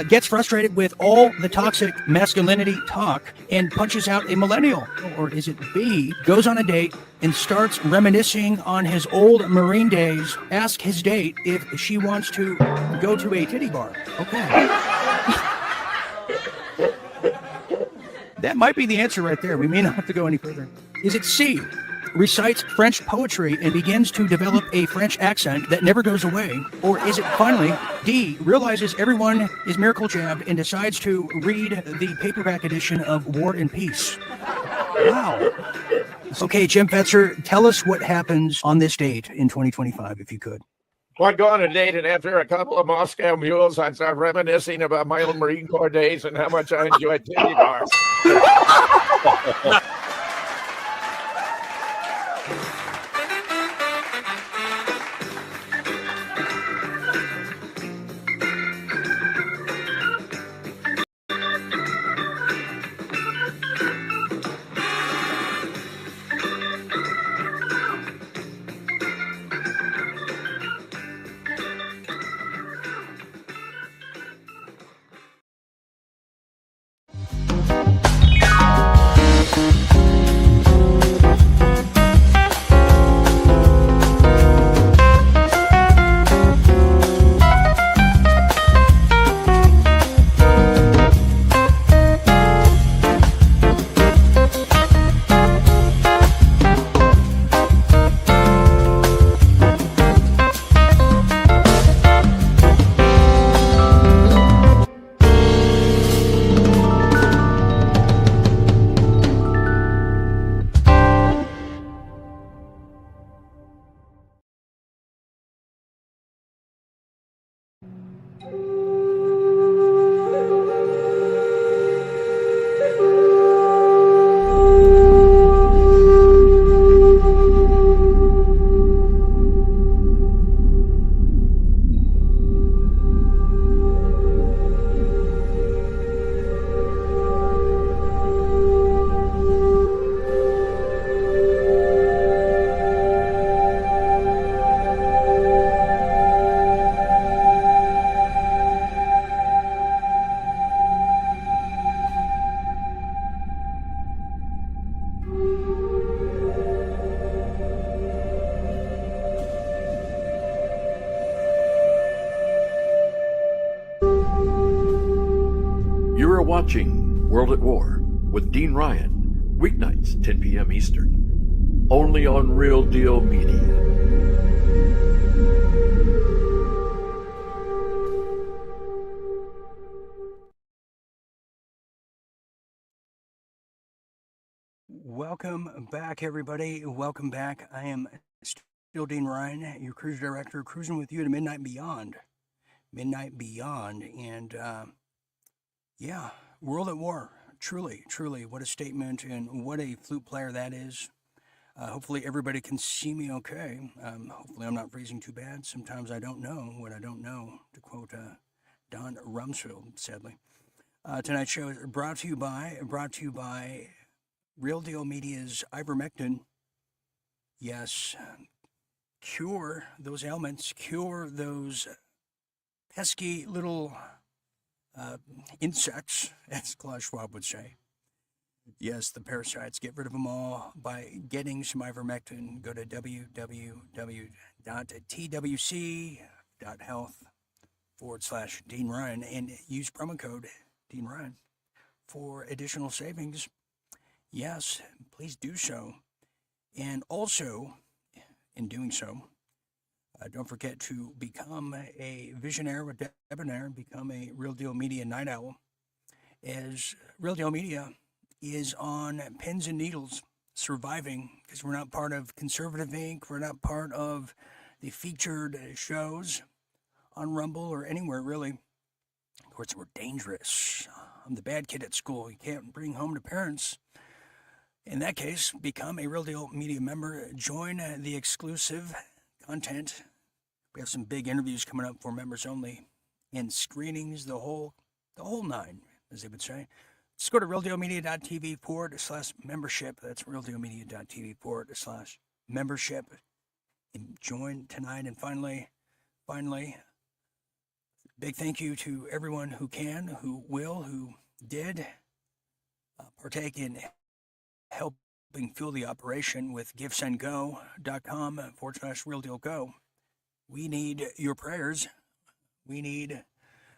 Gets frustrated with all the toxic masculinity talk and punches out a millennial. Or is it B, goes on a date and starts reminiscing on his old Marine days, ask his date if she wants to go to a titty bar. Okay. That might be the answer right there. We may not have to go any further. Is it C, recites French poetry and begins to develop a French accent that never goes away? Or is it finally D, realizes everyone is miracle jabbed and decides to read the paperback edition of War and Peace? Wow. Okay, Jim Fetzer, tell us what happens on this date in 2025, if you could. Well, I'd go on a date, and after a couple of Moscow mules, I'd start reminiscing about my old Marine Corps days and how much I enjoyed titty bars. You're watching World at War with Dean Ryan, weeknights, 10 p.m. Eastern, only on Real Deal Media. Welcome back, everybody. Welcome back. I am still Dean Ryan, your cruise director, cruising with you to Midnight Beyond. Midnight Beyond. And yeah, World at War. Truly, truly, what a statement and what a flute player that is. Hopefully everybody can see me okay. Hopefully I'm not freezing too bad. Sometimes I don't know what I don't know, to quote Don Rumsfeld, sadly. Tonight's show is brought to you by Real Deal Media's Ivermectin. Yes, cure those ailments, cure those pesky little insects, as Klaus Schwab would say. Yes, the parasites, get rid of them all by getting some ivermectin. Go to www.twc.health/Dean Ryan and use promo code Dean Ryan for additional savings. Yes, please do so. And also, in doing so, don't forget to become a visionary or debonair, become a Real Deal Media night owl, as Real Deal Media is on pins and needles, surviving, because we're not part of Conservative Inc., we're not part of the featured shows on Rumble or anywhere, really. Of course, we're dangerous. I'm the bad kid at school. You can't bring home to parents. In that case, become a Real Deal Media member. Join the exclusive content. We have some big interviews coming up for members only, and screenings, the whole nine, as they would say. Just go to realdealmedia.tv/membership. That's realdealmedia.tv/membership, and join tonight. And finally, big thank you to everyone who can, who will, who did partake in helping fuel the operation with givesendgo.com/realdealgo. We need your prayers. We need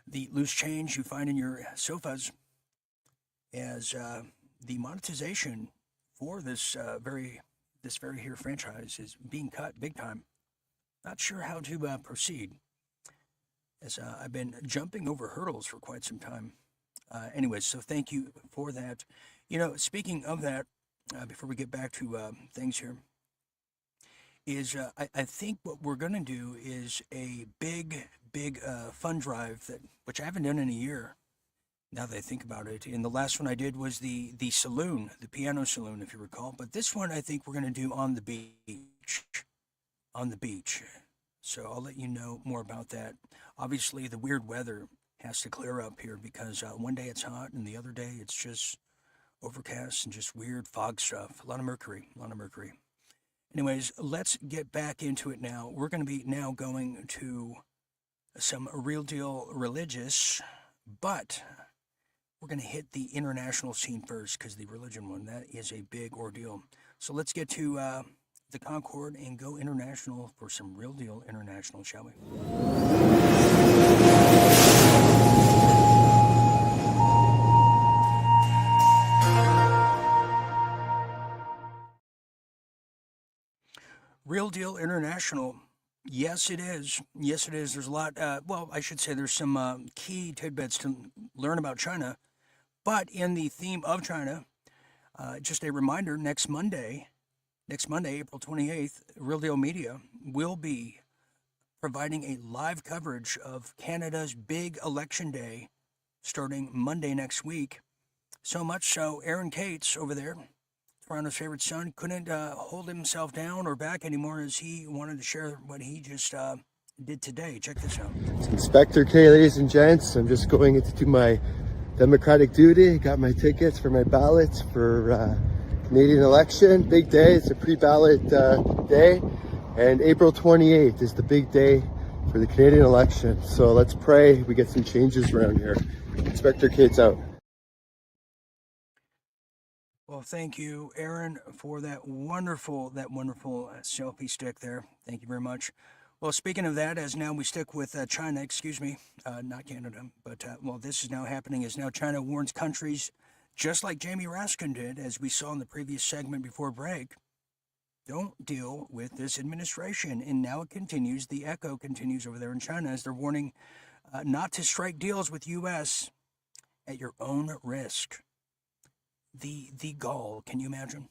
the loose change you find in your sofas, as the monetization for this very here franchise is being cut big time. Not sure how to proceed, as I've been jumping over hurdles for quite some time. Anyways, so thank you for that. Speaking of that, before we get back to things here, is I think what we're going to do is a big fund drive, which I haven't done in a year, now that I think about it. And the last one I did was the saloon, the piano saloon, if you recall. But this one I think we're going to do on the beach. On the beach. So I'll let you know more about that. Obviously, the weird weather has to clear up here because one day it's hot and the other day it's just overcast and just weird fog stuff. A lot of mercury. Anyways, let's get back into it now. We're going to be now going to some real deal religious, but we're going to hit the international scene first because the religion one, that is a big ordeal. So let's get to the Concord and go international for some real deal international, shall we? Real Deal International. Yes, it is. Yes, it is. There's a lot. Well, I should say there's some key tidbits to learn about China. But in the theme of China, just a reminder, next Monday, April 28th, Real Deal Media will be providing a live coverage of Canada's big election day starting Monday next week. So much so, Aaron Cates over there, Toronto's favorite son, couldn't hold himself down or back anymore as he wanted to share what he just did today. Check this out. It's Inspector K, ladies and gents. I'm just going in to do my democratic duty. Got my tickets for my ballots for Canadian election. Big day. It's a pre-ballot day. And April 28th is the big day for the Canadian election. So let's pray we get some changes around here. Inspector Kate's out. Well, thank you, Aaron, for that wonderful selfie stick there. Thank you very much. Well, speaking of that, as now we stick with China, not Canada, but this is now happening as now China warns countries, just like Jamie Raskin did, as we saw in the previous segment before break, don't deal with this administration. And now it continues, the echo continues over there in China as they're warning not to strike deals with U.S. at your own risk. The gall, can you imagine?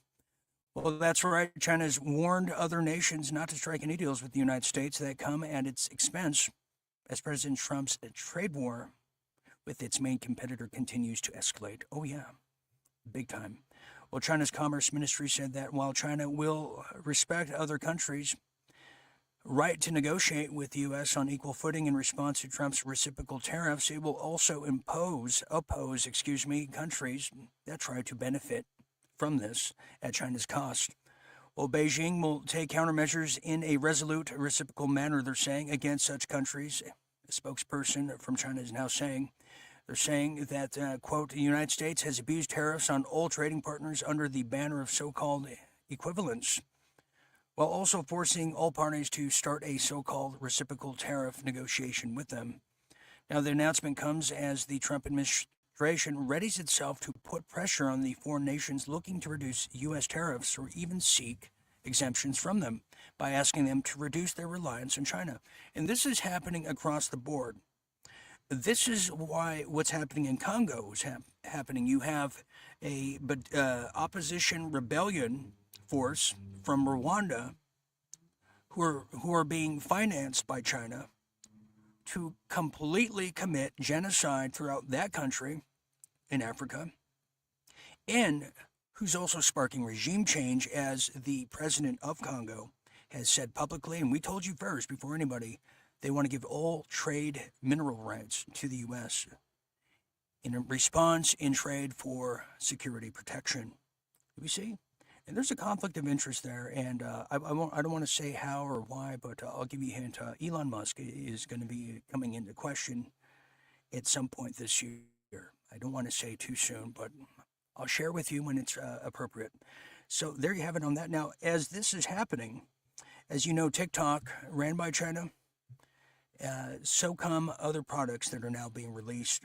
Well, that's right. China's warned other nations not to strike any deals with the United States that come at its expense as President Trump's trade war with its main competitor continues to escalate. Oh, yeah, big time. Well, China's Commerce Ministry said that while China will respect other countries' right to negotiate with the U.S. on equal footing in response to Trump's reciprocal tariffs, it will also oppose countries that try to benefit from this at China's cost. Well, Beijing will take countermeasures in a resolute, reciprocal manner, they're saying, against such countries. A spokesperson from China is now saying, they're saying that, quote, the United States has abused tariffs on all trading partners under the banner of so-called equivalence, while also forcing all parties to start a so-called reciprocal tariff negotiation with them. Now, the announcement comes as the Trump administration readies itself to put pressure on the foreign nations looking to reduce U.S. tariffs or even seek exemptions from them by asking them to reduce their reliance on China. And this is happening across the board. This is why what's happening in Congo is happening. You have a opposition rebellion force from Rwanda who are being financed by China to completely commit genocide throughout that country in Africa, and who's also sparking regime change, as the president of Congo has said publicly, and we told you first before anybody, they want to give all trade mineral rights to the U.S. in response in trade for security protection. Do we see? And there's a conflict of interest there, and I don't want to say how or why, but I'll give you a hint. Elon Musk is going to be coming into question at some point this year. I don't want to say too soon, but I'll share with you when it's appropriate. So there you have it on that. Now, as this is happening, as you know, TikTok ran by China. So come other products that are now being released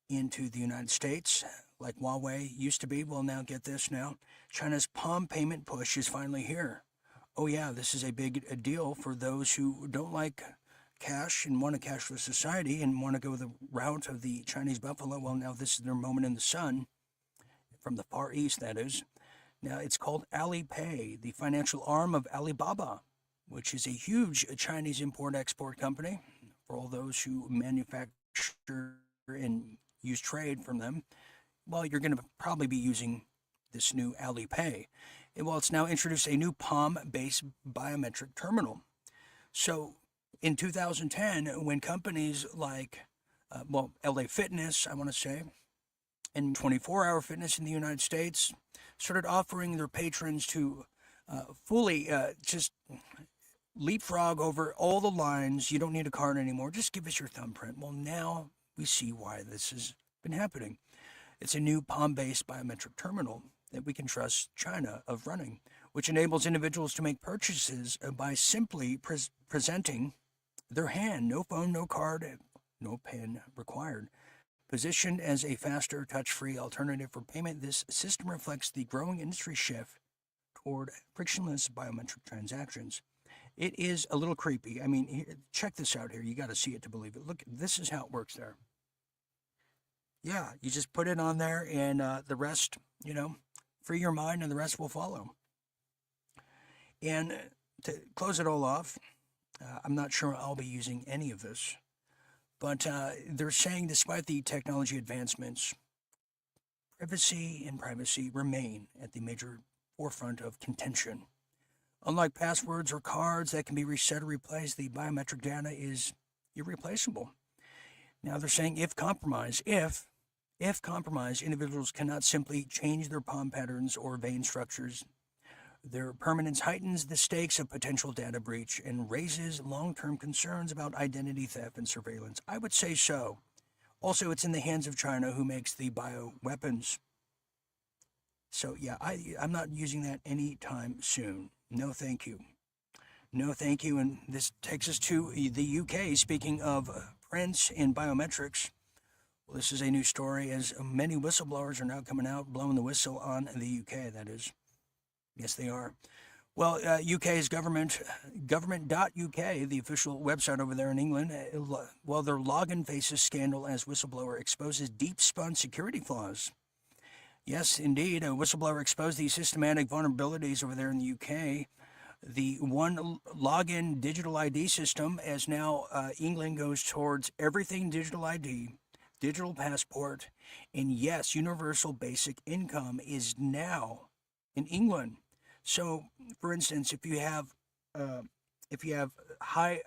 into the United States, like Huawei used to be. Well, now get this now. China's palm payment push is finally here. Oh yeah, this is a big deal for those who don't like cash and want a cashless society and want to go the route of the Chinese buffalo. Well, now this is their moment in the sun, from the Far East, that is. Now, it's called Alipay, the financial arm of Alibaba, which is a huge Chinese import-export company for all those who manufacture and use trade from them. Well, you're going to probably be using this new Alipay. Well, it's now introduced a new palm-based biometric terminal. So in 2010, when companies like, LA Fitness, I want to say, and 24-Hour Fitness in the United States started offering their patrons to fully just leapfrog over all the lines. You don't need a card anymore. Just give us your thumbprint. Well, now we see why this has been happening. It's a new palm-based biometric terminal that we can trust China of running, which enables individuals to make purchases by simply presenting their hand. No phone, no card, no PIN required. Positioned as a faster, touch-free alternative for payment, this system reflects the growing industry shift toward frictionless biometric transactions. It is a little creepy. I mean, here, check this out here. You got to see it to believe it. Look, this is how it works there. Yeah, you just put it on there, and the rest, free your mind, and the rest will follow. And to close it all off, I'm not sure I'll be using any of this. But they're saying despite the technology advancements, privacy and privacy remain at the major forefront of contention. Unlike passwords or cards that can be reset or replaced, the biometric data is irreplaceable. Now they're saying if compromised, individuals cannot simply change their palm patterns or vein structures. Their permanence heightens the stakes of potential data breach and raises long-term concerns about identity theft and surveillance. I would say so. Also, it's in the hands of China, who makes the bioweapons. So, yeah, I'm not using that anytime soon. No, thank you. No, thank you. And this takes us to the UK. Speaking of prints and biometrics, well, this is a new story, as many whistleblowers are now coming out, blowing the whistle on the UK, that is. Yes, they are. Well, UK's government.uk, the official website over there in England, their login faces scandal as whistleblower exposes deep-spun security flaws. Yes, indeed, a whistleblower exposed the systematic vulnerabilities over there in the UK. The one login digital ID system, as now England goes towards everything digital ID, digital passport, and yes, universal basic income is now in England. So, for instance, if you have high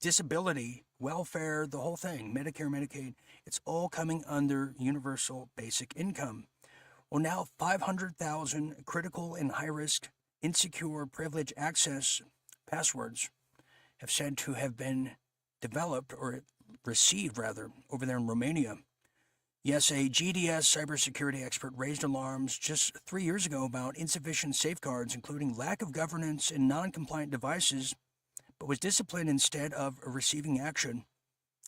disability, welfare, the whole thing, Medicare, Medicaid, it's all coming under universal basic income. Well, now 500,000 critical and high-risk, insecure, privileged access passwords have said to have been developed, or received rather, over there in Romania. Yes, a GDS cybersecurity expert raised alarms just 3 years ago about insufficient safeguards, including lack of governance and non-compliant devices, but was disciplined instead of receiving action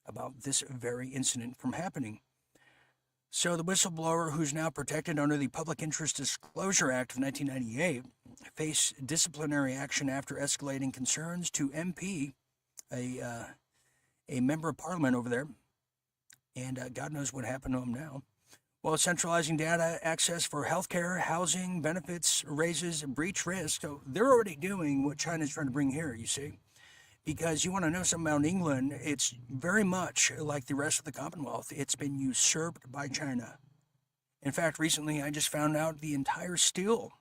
about this very incident from happening. So the whistleblower, who's now protected under the Public Interest Disclosure Act of 1998, faced disciplinary action after escalating concerns to MP, a member of parliament over there, and God knows what happened to him now. Well, centralizing data access for healthcare, housing, benefits raises breach risk. So they're already doing what China's trying to bring here, you see. Because you want to know something about England, it's very much like the rest of the Commonwealth. It's been usurped by China. In fact, recently I just found out the entire steel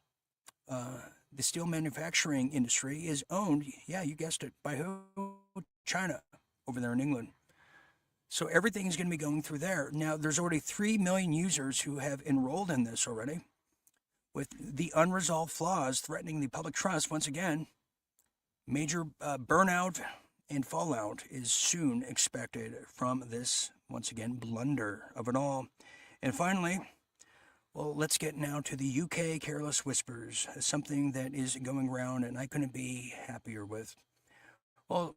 manufacturing industry is owned, yeah, you guessed it, by who? China, over there in England. So everything is going to be going through there. Now, there's already 3 million users who have enrolled in this already, with the unresolved flaws threatening the public trust. Once again, major burnout and fallout is soon expected from this, once again, blunder of it all. And finally, well, let's get now to the UK careless whispers, something that is going around and I couldn't be happier with. Well,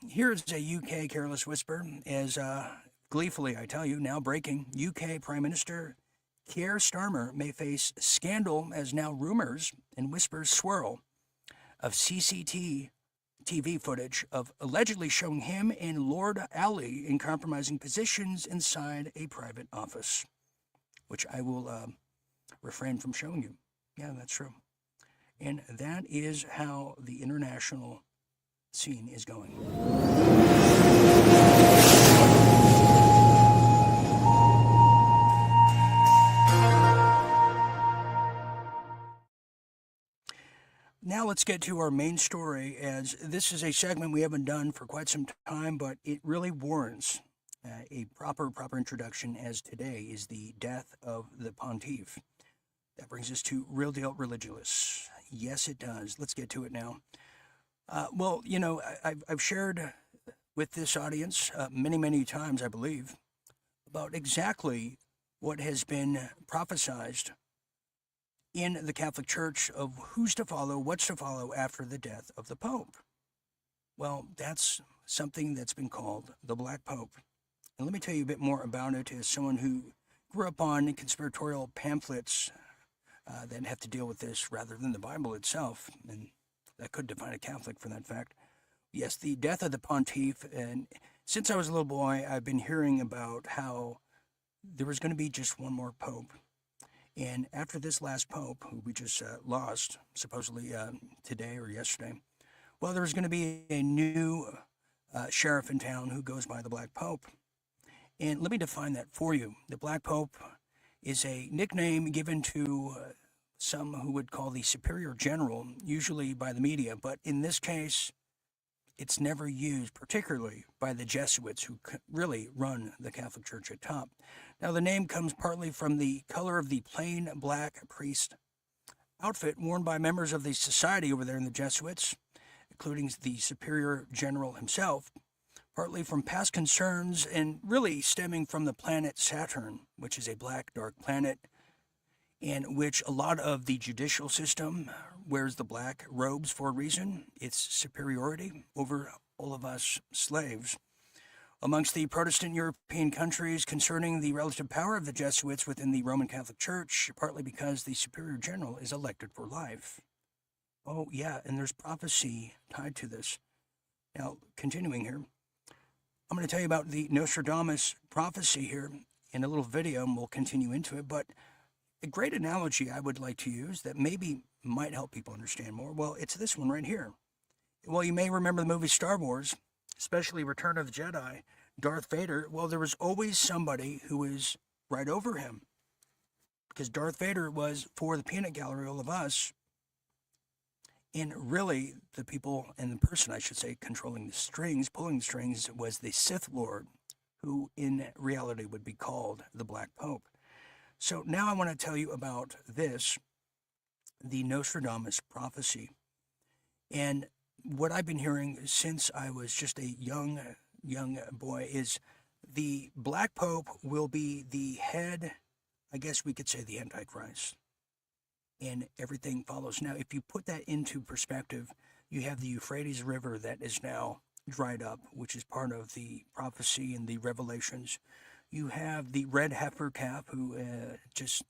here's a UK careless whisper, as gleefully I tell you, now breaking. UK Prime Minister Keir Starmer may face scandal as now rumors and whispers swirl of CCTV footage of allegedly showing him and Lord Ali in compromising positions inside a private office, which I will refrain from showing you. Yeah, that's true. And that is how the international scene is going. Now let's get to our main story, as this is a segment we haven't done for quite some time, but it really warrants a proper introduction, as today is the death of the Pontiff. That brings us to Real Deal Religulous. Yes, it does. Let's get to it now. Well, you know, I've shared with this audience many times, I believe, about exactly what has been prophesized in the Catholic Church of who's to follow, what's to follow after the death of the Pope. Well, that's something that's been called the Black Pope. And let me tell you a bit more about it as someone who grew up on conspiratorial pamphlets that have to deal with this rather than the Bible itself, and that could define a Catholic for that fact. Yes, the death of the Pontiff, and since I was a little boy, I've been hearing about how there was going to be just one more Pope. And after this last Pope, who we just lost, supposedly today or yesterday, well, there was going to be a new sheriff in town who goes by the Black Pope. And let me define that for you. The Black Pope is a nickname given to some who would call the superior general, usually by the media, but in this case, it's never used, particularly by the Jesuits, who really run the Catholic Church at top. Now, the name comes partly from the color of the plain black priest outfit worn by members of the society over there in the Jesuits, including the superior general himself, partly from past concerns and really stemming from the planet Saturn, which is a black, dark planet, in which a lot of the judicial system wears the black robes for a reason. It's superiority over all of us slaves. Amongst the Protestant European countries concerning the relative power of the Jesuits within the Roman Catholic Church, partly because the superior general is elected for life. Oh, yeah, and there's prophecy tied to this. Now, continuing here, I'm going to tell you about the Nostradamus prophecy here in a little video, and we'll continue into it, but a great analogy I would like to use that maybe might help people understand more, well, it's this one right here. Well, you may remember the movie Star Wars, especially Return of the Jedi, Darth Vader. Well, there was always somebody who was right over him, because Darth Vader was for the peanut gallery, all of us, and really the people, and the person, I should say, controlling the strings, pulling the strings, was the Sith Lord, who in reality would be called the Black Pope. So now I want to tell you about this, the Nostradamus prophecy. And what I've been hearing since I was just a young boy is the Black Pope will be the head, I guess we could say the Antichrist. And everything follows. Now, if you put that into perspective, you have the Euphrates River that is now dried up, which is part of the prophecy and the revelations. You have the red heifer calf who just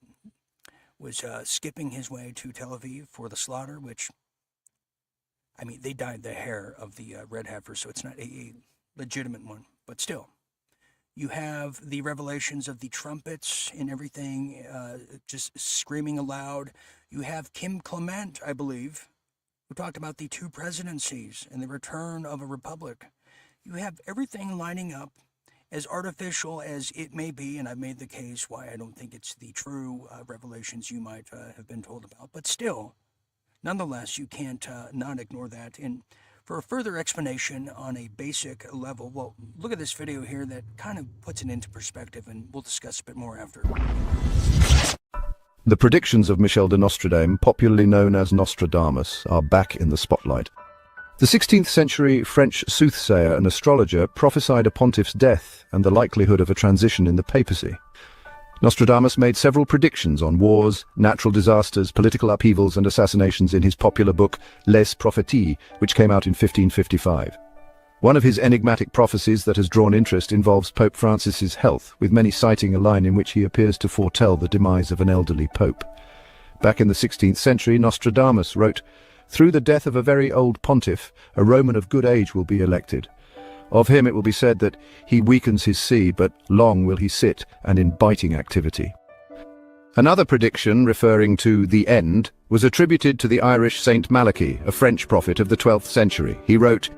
was skipping his way to Tel Aviv for the slaughter, which, I mean, they dyed the hair of the red heifer, so it's not a legitimate one, but still. You have the revelations of the trumpets and everything, just screaming aloud. You have Kim Clement, I believe, who talked about the two presidencies and the return of a republic. You have everything lining up, as artificial as it may be, and I've made the case why I don't think it's the true revelations you might have been told about, but still, nonetheless, you can't not ignore that. And for a further explanation on a basic level, well, look at this video here that kind of puts it into perspective, and we'll discuss a bit more after. The predictions of Michel de Nostradame, popularly known as Nostradamus, are back in the spotlight. The 16th century French soothsayer and astrologer prophesied a pontiff's death and the likelihood of a transition in the papacy. Nostradamus made several predictions on wars, natural disasters, political upheavals and assassinations in his popular book Les Prophéties, which came out in 1555. One of his enigmatic prophecies that has drawn interest involves Pope Francis's health, with many citing a line in which he appears to foretell the demise of an elderly pope. Back in the 16th century, Nostradamus wrote, "Through the death of a very old pontiff, a Roman of good age will be elected. Of him it will be said that he weakens his see, but long will he sit, and in biting activity." Another prediction, referring to the end, was attributed to the Irish Saint Malachy, a French prophet of the 12th century. He wrote,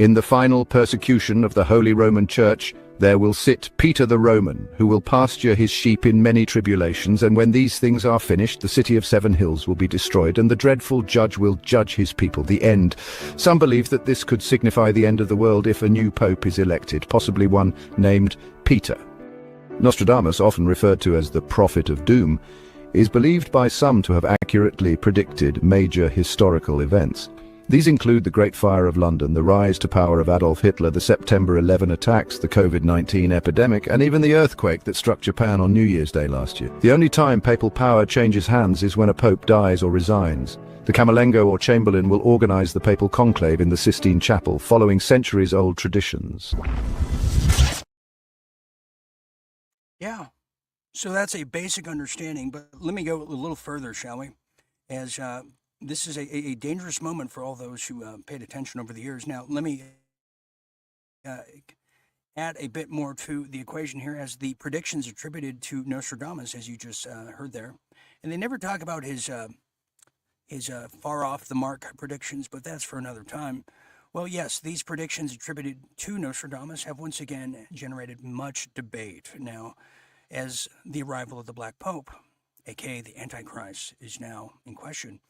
"In the final persecution of the Holy Roman Church, there will sit Peter the Roman, who will pasture his sheep in many tribulations, and when these things are finished, the city of 7 hills will be destroyed, and the dreadful judge will judge his people," the end. Some believe that this could signify the end of the world if a new pope is elected, possibly one named Peter. Nostradamus, often referred to as the Prophet of Doom, is believed by some to have accurately predicted major historical events. These include the Great Fire of London, the rise to power of Adolf Hitler, the September 11 attacks, the COVID-19 epidemic, and even the earthquake that struck Japan on New Year's Day last year. The only time papal power changes hands is when a pope dies or resigns. The Camerlengo or Chamberlain will organize the papal conclave in the Sistine Chapel, following centuries-old traditions. Yeah, so that's a basic understanding, but let me go a little further, shall we? As this is a dangerous moment for all those who paid attention over the years. Now, let me add a bit more to the equation here, as the predictions attributed to Nostradamus, as you just heard there. And they never talk about his far off the mark predictions, but that's for another time. Well, yes, these predictions attributed to Nostradamus have once again generated much debate. Now, as the arrival of the Black Pope, aka the Antichrist, is now in question,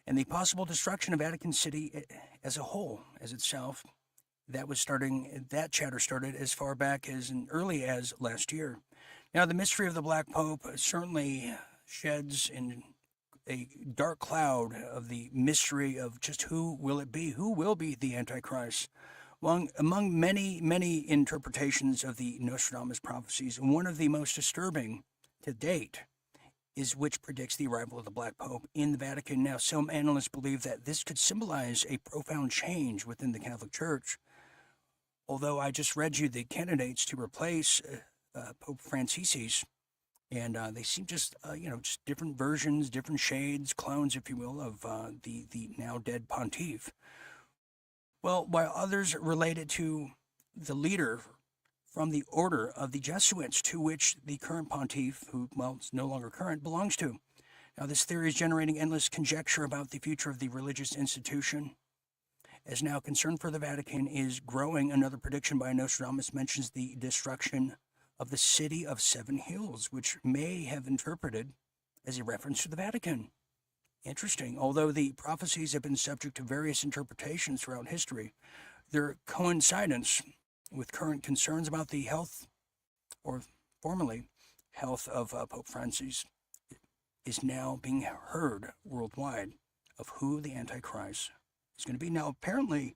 and the possible destruction of Vatican City as a whole, as itself, that chatter started as far back as early as last year. Now, the mystery of the Black Pope certainly sheds in a dark cloud of the mystery of just who will it be, who will be the Antichrist. Among many interpretations of the Nostradamus prophecies, one of the most disturbing to date is which predicts the arrival of the Black Pope in the Vatican. Now, some analysts believe that this could symbolize a profound change within the Catholic Church. Although I just read you the candidates to replace Pope Francis, and they seem just different versions, different shades, clones, if you will, of the now dead Pontiff. Well, while others related to the leader from the order of the Jesuits, to which the current Pontiff, who, well, is no longer current, belongs to. Now, this theory is generating endless conjecture about the future of the religious institution. As now concern for the Vatican is growing, another prediction by Nostradamus mentions the destruction of the city of 7 hills, which may have interpreted as a reference to the Vatican. Interesting. Although the prophecies have been subject to various interpretations throughout history, their coincidence with current concerns about the health, or formerly health, of Pope Francis is now being heard worldwide of who the Antichrist is going to be. Now, apparently,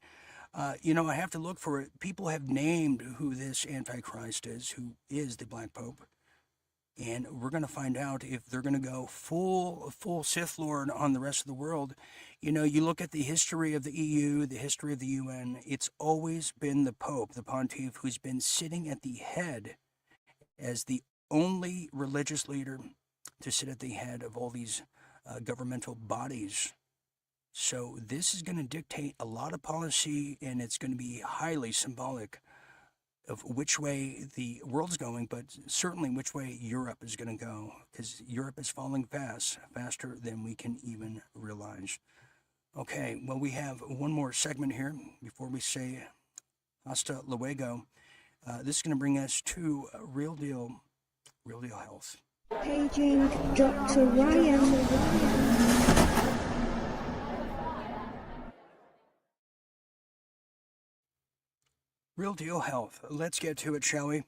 I have to look for it. People have named who this Antichrist is, who is the Black Pope. And we're going to find out if they're going to go full Sith Lord on the rest of the world. You look at the history of the EU, the history of the UN, it's always been the Pope, the Pontiff, who's been sitting at the head as the only religious leader to sit at the head of all these governmental bodies. So this is going to dictate a lot of policy, and it's going to be highly symbolic of which way the world's going, but certainly which way Europe is going to go, because Europe is falling faster than we can even realize. Okay, well, we have one more segment here before we say hasta luego. This is going to bring us to Real Deal Health. Paging Dr. Ryan. Real Deal Health. Let's get to it, shall we?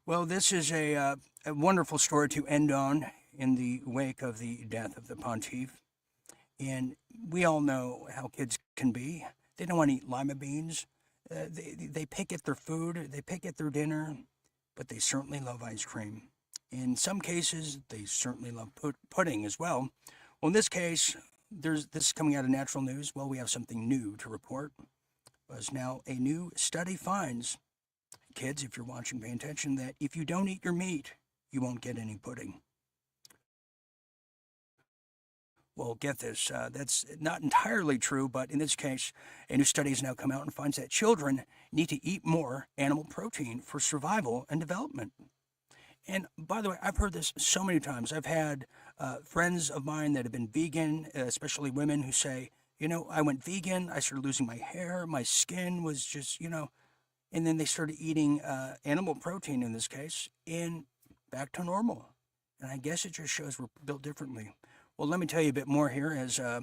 Well, this is a wonderful story to end on in the wake of the death of the Pontiff. And we all know how kids can be. They don't want to eat lima beans. They pick at their food. They pick at their dinner. But they certainly love ice cream. In some cases, they certainly love pudding as well. Well, in this case, this is coming out of Natural News. Well, we have something new to report. because now a new study finds, kids, if you're watching, pay attention, that if you don't eat your meat, you won't get any pudding. Well, get this, that's not entirely true, but in this case, a new study has now come out and finds that children need to eat more animal protein for survival and development. And by the way, I've heard this so many times. I've had friends of mine that have been vegan, especially women, who say, I went vegan, I started losing my hair, my skin was just, and then they started eating animal protein in this case, and back to normal. And I guess it just shows we're built differently. Well, let me tell you a bit more here, as a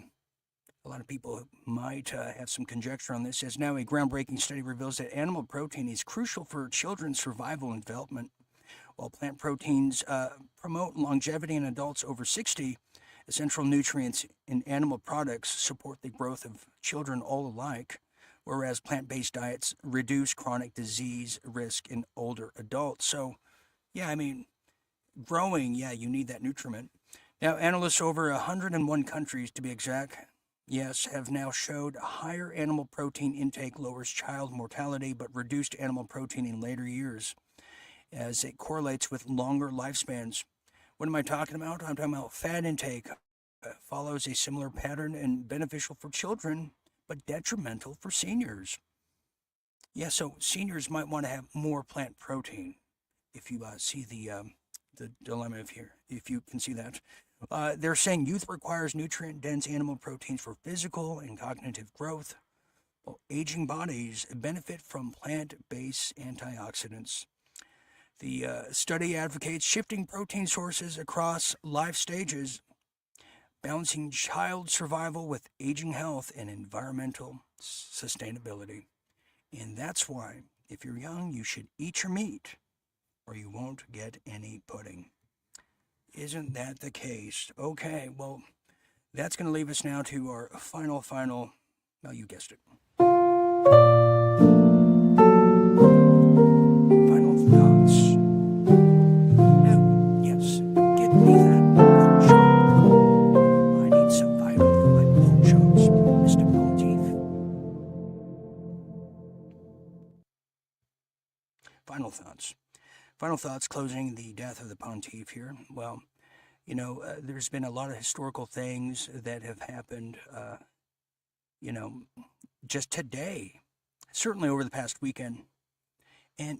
lot of people might have some conjecture on this, as now a groundbreaking study reveals that animal protein is crucial for children's survival and development. While plant proteins promote longevity in adults over 60, essential nutrients in animal products support the growth of children all alike, whereas plant-based diets reduce chronic disease risk in older adults. So, growing, you need that nutriment. Now, analysts over 101 countries, to be exact, have now showed higher animal protein intake lowers child mortality, but reduced animal protein in later years, as it correlates with longer lifespans. What am I talking about? I'm talking about fat intake. Follows a similar pattern and beneficial for children, but detrimental for seniors. So seniors might want to have more plant protein. If you see the dilemma here, if you can see that. They're saying youth requires nutrient-dense animal proteins for physical and cognitive growth, while aging bodies benefit from plant-based antioxidants. The study advocates shifting protein sources across life stages, balancing child survival with aging health and environmental sustainability. And that's why, if you're young, you should eat your meat, or you won't get any pudding. Isn't that the case? Okay, well, that's going to leave us now to our final, well, you guessed it. Final thoughts. Now, yes, get me that shot. I need some vitamin for my bone shots, Mr. Pontiff. Final thoughts. Final thoughts closing the death of the Pontiff here. Well, there's been a lot of historical things that have happened, just today, certainly over the past weekend. And,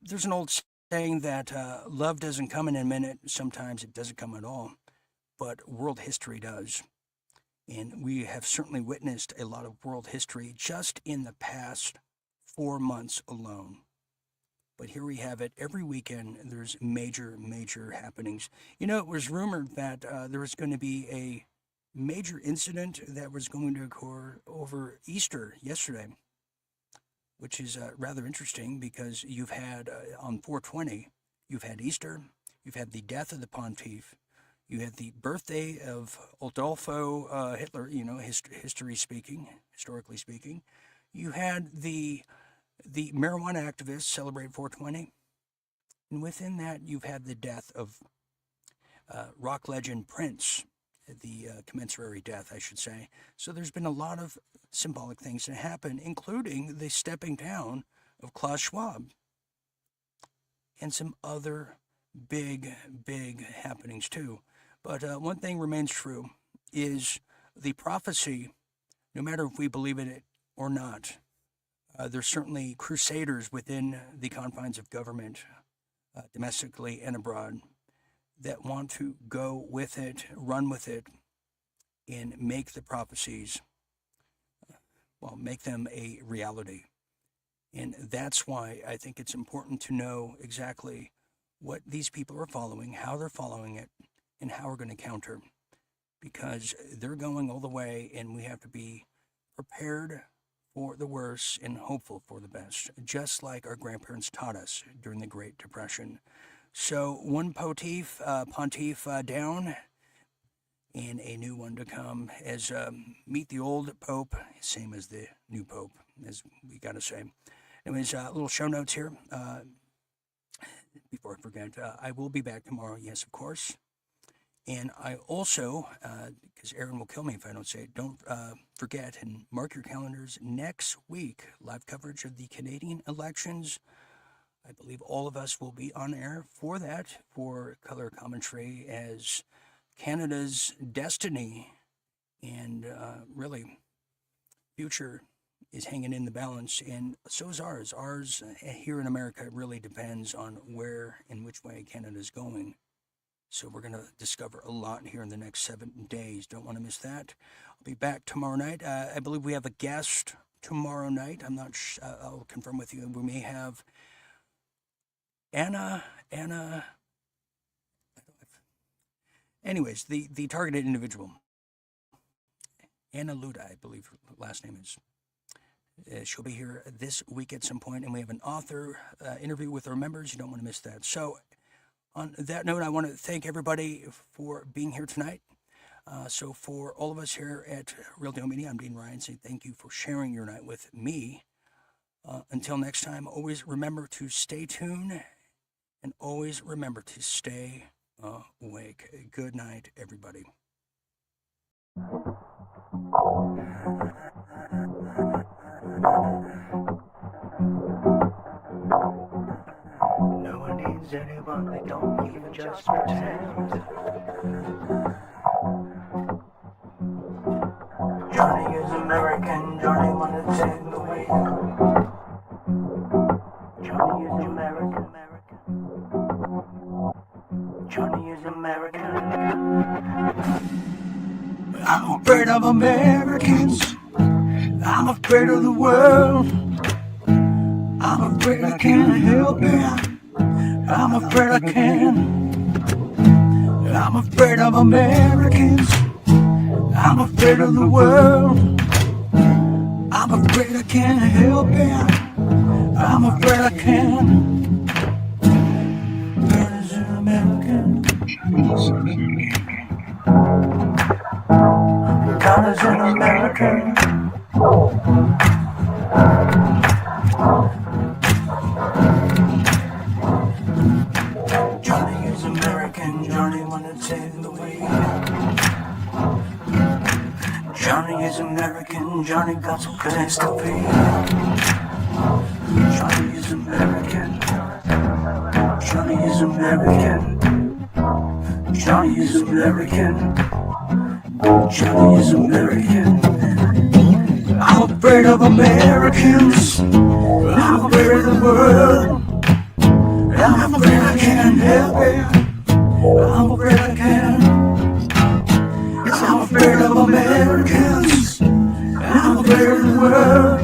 there's an old saying that love doesn't come in a minute. Sometimes it doesn't come at all, but world history does. And we have certainly witnessed a lot of world history just in the past 4 months alone. But here we have it. Every weekend, there's major happenings. It was rumored that there was going to be a major incident that was going to occur over Easter yesterday, which is rather interesting because you've had, on 4/20, you've had Easter, you've had the death of the Pontiff, you had the birthday of Adolfo Hitler, historically speaking. You had the marijuana activists celebrate 4/20, and within that, you've had the death of rock legend Prince, the commensurary death, I should say. So there's been a lot of symbolic things that happen, including the stepping down of Klaus Schwab, and some other big happenings too. But one thing remains true, is the prophecy, no matter if we believe in it or not. There's certainly crusaders within the confines of government, domestically and abroad, that want to go with it, run with it, and make the prophecies, make them a reality. And that's why I think it's important to know exactly what these people are following, how they're following it, and how we're going to counter. Because they're going all the way, and we have to be prepared for the worst and hopeful for the best, just like our grandparents taught us during the Great Depression. So one Pontiff down, and a new one to come, as meet the old Pope, same as the new Pope, as we got to say. Anyways, little show notes here. Before I forget, I will be back tomorrow, yes, of course. And I also, because Aaron will kill me if I don't say it, don't forget and mark your calendars next week, live coverage of the Canadian elections. I believe all of us will be on air for that, for color commentary as Canada's destiny and really future is hanging in the balance, and so is ours. Ours here in America really depends on where and which way Canada is going. So we're going to discover a lot here in the next 7 days. Don't want to miss that. I'll be back tomorrow night. I believe we have a guest tomorrow night. I'm not I'll confirm with you. We may have Anna. Anyways, the targeted individual. Anna Luda, I believe her last name is. She'll be here this week at some point, and we have an author interview with our members. You don't want to miss that. So on that note, I want to thank everybody for being here tonight. So for all of us here at Real Deal Media, I'm Dean Ryan, saying thank you for sharing your night with me. Until next time, always remember to stay tuned and always remember to stay awake. Good night, everybody. No one needs anyone, they don't even just pretend. Johnny is American, Johnny wanna take the wheel. Johnny is American. Johnny is American. I'm afraid of Americans. I'm afraid of the world. I'm afraid I can't help it. I'm afraid I can. I'm afraid of Americans. I'm afraid of the world. I'm afraid I can't help it. I'm afraid I can. God is an American. God is an American. Johnny is American. Johnny wanna take the wheel. Johnny is American. Johnny got some place to be. Johnny is American. Johnny is American. Johnny is American. Johnny is American. I'm afraid of Americans. I'm afraid of the world. I'm afraid I can't help it. I'm afraid I can. I'm afraid of Americans. I'm afraid of the world.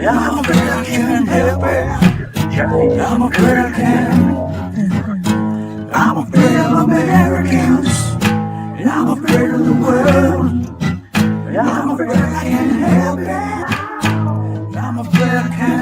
I'm afraid I can't help it. I'm afraid I can. I'm afraid of Americans. I'm afraid of the world. I'm afraid I can't help it. I'm afraid I can't.